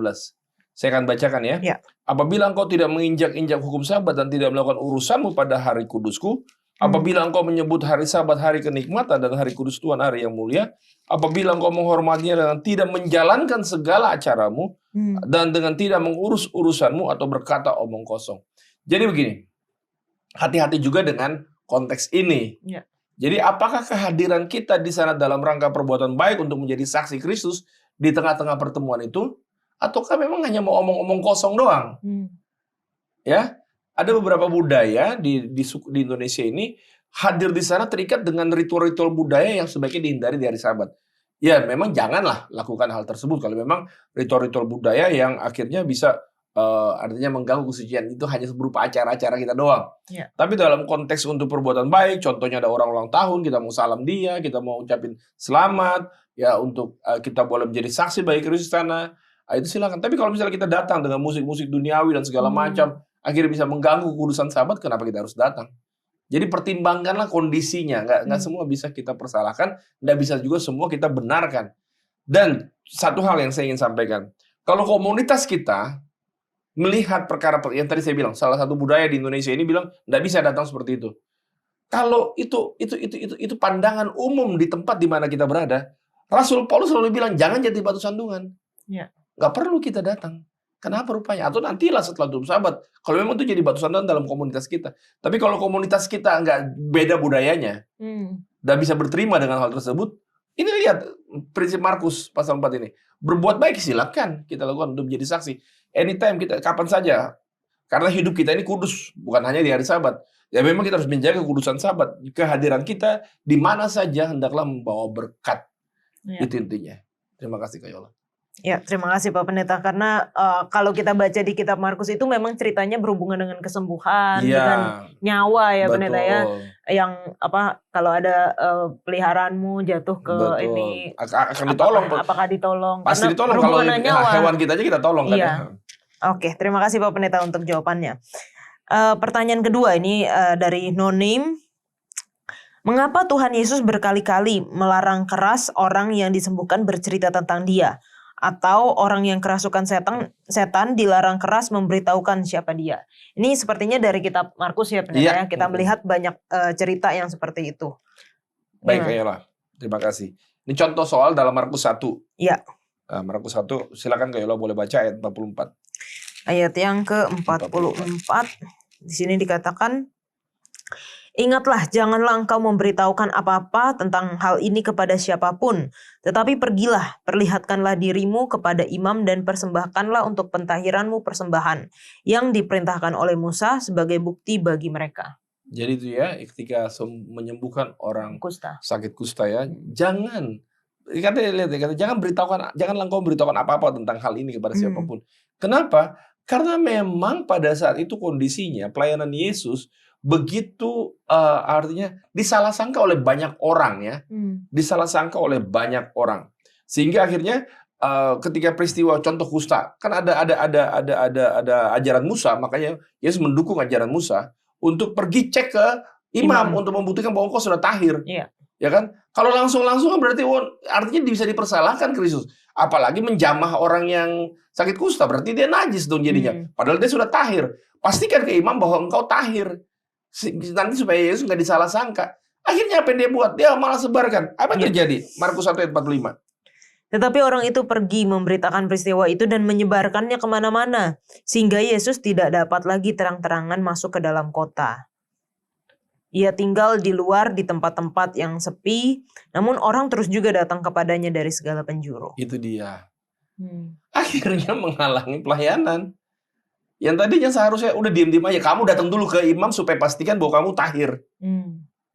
Saya akan bacakan ya. Apabila engkau tidak menginjak-injak hukum Sabat dan tidak melakukan urusanmu pada hari kudusku, apabila engkau menyebut hari Sabat hari kenikmatan dan hari kudus Tuhan hari yang mulia, apabila engkau menghormatinya dengan tidak menjalankan segala acaramu dan dengan tidak mengurus urusanmu atau berkata omong kosong. Jadi begini, hati-hati juga dengan konteks ini. Jadi apakah kehadiran kita di sana dalam rangka perbuatan baik untuk menjadi saksi Kristus di tengah-tengah pertemuan itu, ataukah memang hanya mau omong-omong kosong doang? Ya, ada beberapa budaya di Indonesia ini hadir di sana terikat dengan ritual-ritual budaya yang sebaiknya dihindari di hari Sabat. Ya, memang janganlah lakukan hal tersebut kalau memang ritual-ritual budaya yang akhirnya bisa artinya mengganggu kesucian, itu hanya berupa acara-acara kita doang. Tapi dalam konteks untuk perbuatan baik, contohnya ada orang ulang tahun, kita mau salam dia, kita mau ucapin selamat, ya untuk kita boleh menjadi saksi bagi Kristus sana, itu silakan. Tapi kalau misalnya kita datang dengan musik-musik duniawi dan segala macam, akhirnya bisa mengganggu kudusan Sabat, kenapa kita harus datang? Jadi pertimbangkanlah kondisinya, nggak semua bisa kita persalahkan, nggak bisa juga semua kita benarkan. Dan satu hal yang saya ingin sampaikan, kalau komunitas kita melihat perkara yang tadi saya bilang, salah satu budaya di Indonesia ini bilang nggak bisa datang seperti itu. Kalau itu pandangan umum di tempat di mana kita berada, Rasul Paulus selalu bilang jangan jadi batu sandungan. Nggak perlu kita datang. Kenapa rupanya? Atau nantilah setelah tutup Sabat. Kalau memang itu jadi batu sandungan dalam komunitas kita. Tapi kalau komunitas kita nggak beda budayanya, nggak bisa berterima dengan hal tersebut, ini lihat prinsip Markus pasal 4 ini. Berbuat baik silakan kita lakukan untuk menjadi saksi. Anytime kita, kapan saja. Karena hidup kita ini kudus, bukan hanya di hari Sabat. Ya memang kita harus menjaga kudusan Sabat. Kehadiran kita di mana saja hendaklah membawa berkat. Itu intinya. Terima kasih Kak Yola. Ya, terima kasih Pak Pendeta. Karena kalau kita baca di kitab Markus itu memang ceritanya berhubungan dengan kesembuhan, dengan nyawa ya Pendeta ya. Yang kalau ada peliharaanmu jatuh ke ini akan ditolong. Apakah ditolong? Pasti ditolong kalau hewan kita aja kita tolong kan. Oke, terima kasih Pak Pendeta untuk jawabannya. Pertanyaan kedua ini dari Nonim. Mengapa Tuhan Yesus berkali-kali melarang keras orang yang disembuhkan bercerita tentang Dia? Atau orang yang kerasukan setan dilarang keras memberitahukan siapa dia. Ini sepertinya dari kitab Markus ya Pendeta ya. Kita melihat banyak cerita yang seperti itu. Baik Kak Yola, terima kasih. Ini contoh soal dalam Markus 1. Iya. Markus 1, silakan Kak Yola boleh baca ayat 44. Ayat yang ke-44. Di sini dikatakan, Ingatlah, janganlah engkau memberitahukan apa-apa tentang hal ini kepada siapapun, tetapi pergilah, perlihatkanlah dirimu kepada imam dan persembahkanlah untuk pentahiranmu persembahan yang diperintahkan oleh Musa sebagai bukti bagi mereka. Jadi itu ya, ketika menyembuhkan orang Kusta. sakit kusta ya, jangan lihat ya, janganlah engkau beritahukan apa-apa tentang hal ini kepada siapapun. Kenapa? Karena memang pada saat itu kondisinya pelayanan Yesus begitu artinya disalah sangka oleh banyak orang ya, disalah sangka oleh banyak orang, sehingga akhirnya ketika peristiwa contoh kusta kan ada ajaran Musa, makanya Yesus mendukung ajaran Musa untuk pergi cek ke imam untuk membuktikan bahwa engkau sudah tahir. Iya. Ya kan? Kalau langsung berarti artinya bisa dipersalahkan Kristus. Apalagi menjamah orang yang sakit kusta, berarti dia najis dong jadinya. Padahal dia sudah tahir. Pastikan ke imam bahwa engkau tahir. Nanti supaya Yesus nggak disalah sangka. Akhirnya apa yang dia buat? Dia malah sebarkan. Apa yang terjadi? Markus 1 ayat 45. Tetapi orang itu pergi memberitakan peristiwa itu dan menyebarkannya kemana-mana, sehingga Yesus tidak dapat lagi terang-terangan masuk ke dalam kota. Ia tinggal di luar di tempat-tempat yang sepi, namun orang terus juga datang kepadanya dari segala penjuru. Itu dia. Akhirnya menghalangi pelayanan. Yang tadinya seharusnya udah diam-diam aja. Kamu datang dulu ke imam supaya pastikan bahwa kamu tahir.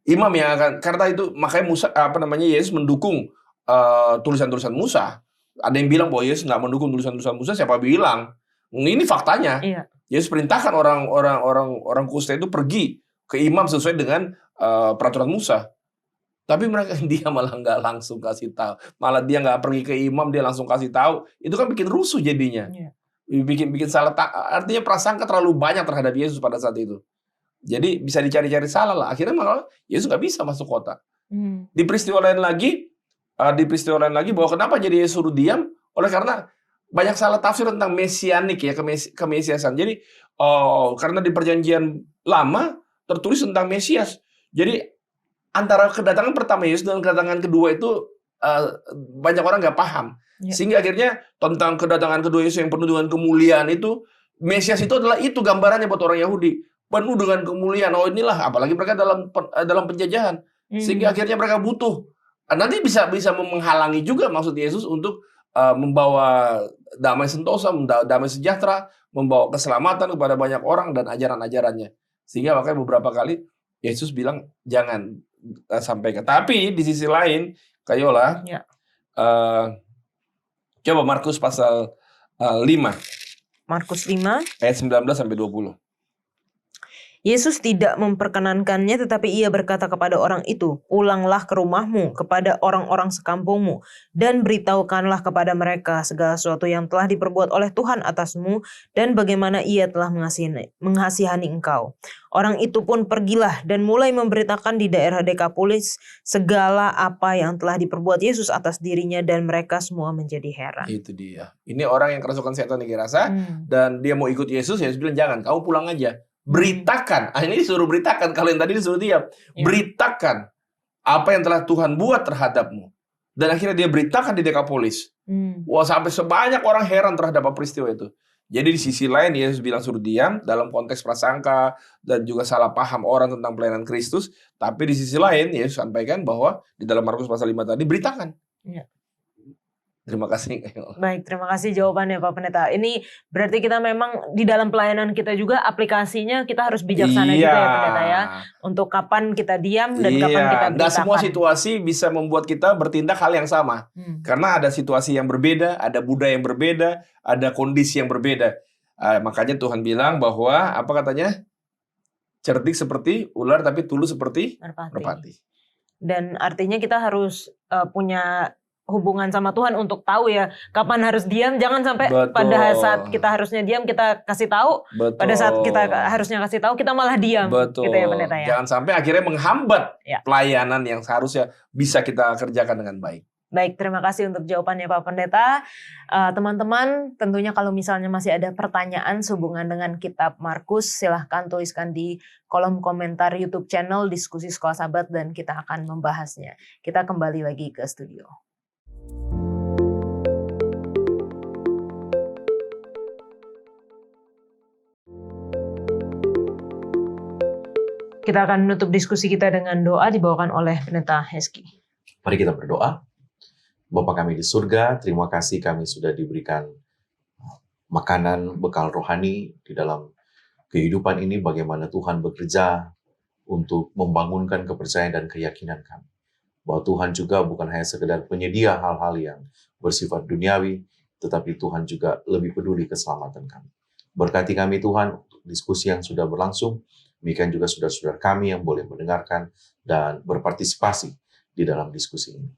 Imam yang akan, karena itu makanya Yesus mendukung tulisan-tulisan Musa. Ada yang bilang bahwa Yesus nggak mendukung tulisan-tulisan Musa. Siapa bilang? Ini faktanya. Iya. Yesus perintahkan orang kusta itu pergi ke imam sesuai dengan peraturan Musa. Tapi dia malah nggak langsung kasih tahu. Malah dia nggak pergi ke imam, dia langsung kasih tahu. Itu kan bikin rusuh jadinya. Iya. Bikin salah, artinya prasangka terlalu banyak terhadap Yesus pada saat itu. Jadi bisa dicari-cari salah lah. Akhirnya malah Yesus nggak bisa masuk kota. Di peristiwa lain lagi bahwa kenapa jadi Yesus suruh diam? Oleh karena banyak salah tafsir tentang mesianik ya, kemesiasan. Jadi karena di perjanjian lama tertulis tentang Mesias. Jadi antara kedatangan pertama Yesus dan kedatangan kedua itu banyak orang nggak paham. Sehingga akhirnya tentang kedatangan kedua Yesus yang penuh dengan kemuliaan itu, Mesias itu adalah itu gambarannya buat orang Yahudi. Penuh dengan kemuliaan. Oh inilah, apalagi mereka dalam penjajahan. Sehingga akhirnya mereka butuh. Nanti bisa menghalangi juga maksud Yesus untuk membawa damai sentosa, damai sejahtera, membawa keselamatan kepada banyak orang dan ajaran-ajarannya. Sehingga makanya beberapa kali Yesus bilang jangan sampaikan. Tapi di sisi lain, Kayola, coba Markus pasal 5. Markus 5 ayat 19 sampai 20. Yesus tidak memperkenankannya, tetapi ia berkata kepada orang itu, "Pulanglah ke rumahmu, kepada orang-orang sekampungmu, dan beritahukanlah kepada mereka segala sesuatu yang telah diperbuat oleh Tuhan atasmu, dan bagaimana ia telah mengasihani engkau." Orang itu pun pergilah dan mulai memberitakan di daerah Dekapolis segala apa yang telah diperbuat Yesus atas dirinya, dan mereka semua menjadi heran. Itu dia. Ini orang yang kerasukan setan dirasa, dan dia mau ikut Yesus, Yesus bilang jangan, kamu pulang aja. Beritakan, ini disuruh beritakan. Kalau yang tadi disuruh diam, beritakan apa yang telah Tuhan buat terhadapmu. Dan akhirnya dia beritakan di Dekapolis. Wah, sampai sebanyak orang heran terhadap peristiwa itu. Jadi di sisi lain Yesus bilang suruh diam dalam konteks prasangka dan juga salah paham orang tentang pelayanan Kristus. Tapi di sisi lain Yesus sampaikan bahwa di dalam Markus pasal 5 tadi beritakan. Terima kasih. Baik, terima kasih jawabannya Pak Pendeta. Ini berarti kita memang di dalam pelayanan kita juga aplikasinya kita harus bijaksana juga ya Pendeta ya. Untuk kapan kita diam dan kapan kita beritakan. Nggak semua situasi bisa membuat kita bertindak hal yang sama. Karena ada situasi yang berbeda, ada budaya yang berbeda, ada kondisi yang berbeda. Makanya Tuhan bilang bahwa, apa katanya? Cerdik seperti ular tapi tulus seperti merpati. Dan artinya kita harus punya hubungan sama Tuhan untuk tahu ya kapan harus diam, jangan sampai pada saat kita harusnya diam kita kasih tahu, pada saat kita harusnya kasih tahu kita malah diam. Gitu ya Pendeta ya. Jangan sampai akhirnya menghambat pelayanan yang seharusnya bisa kita kerjakan dengan baik. Baik, terima kasih untuk jawabannya Pak Pendeta. Teman-teman, tentunya kalau misalnya masih ada pertanyaan sehubungan dengan kitab Markus, silahkan tuliskan di kolom komentar YouTube channel Diskusi Sekolah Sabat dan kita akan membahasnya. Kita kembali lagi ke studio. Kita akan menutup diskusi kita dengan doa dibawakan oleh Pendeta Heski. Mari kita berdoa. Bapa kami di surga, terima kasih kami sudah diberikan makanan bekal rohani di dalam kehidupan ini, bagaimana Tuhan bekerja untuk membangunkan kepercayaan dan keyakinan kami. Bahwa Tuhan juga bukan hanya sekedar penyedia hal-hal yang bersifat duniawi, tetapi Tuhan juga lebih peduli keselamatan kami. Berkati kami Tuhan untuk diskusi yang sudah berlangsung, demikian juga saudara-saudara kami yang boleh mendengarkan dan berpartisipasi di dalam diskusi ini.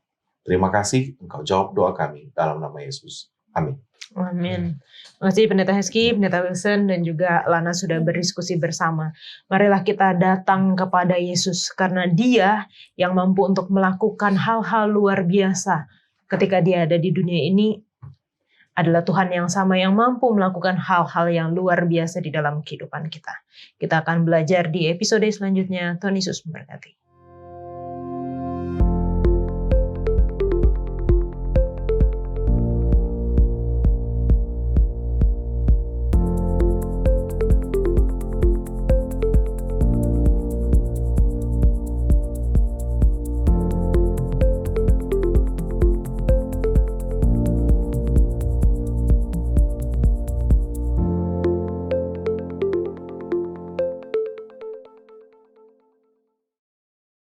Terima kasih, Engkau jawab doa kami dalam nama Yesus. Amin. Amin. Terima kasih Pendeta Heski, Pendeta Wilson, dan juga Lana sudah berdiskusi bersama. Marilah kita datang kepada Yesus karena Dia yang mampu untuk melakukan hal-hal luar biasa. Ketika Dia ada di dunia ini, adalah Tuhan yang sama yang mampu melakukan hal-hal yang luar biasa di dalam kehidupan kita. Kita akan belajar di episode selanjutnya. Tuhan Yesus memberkati.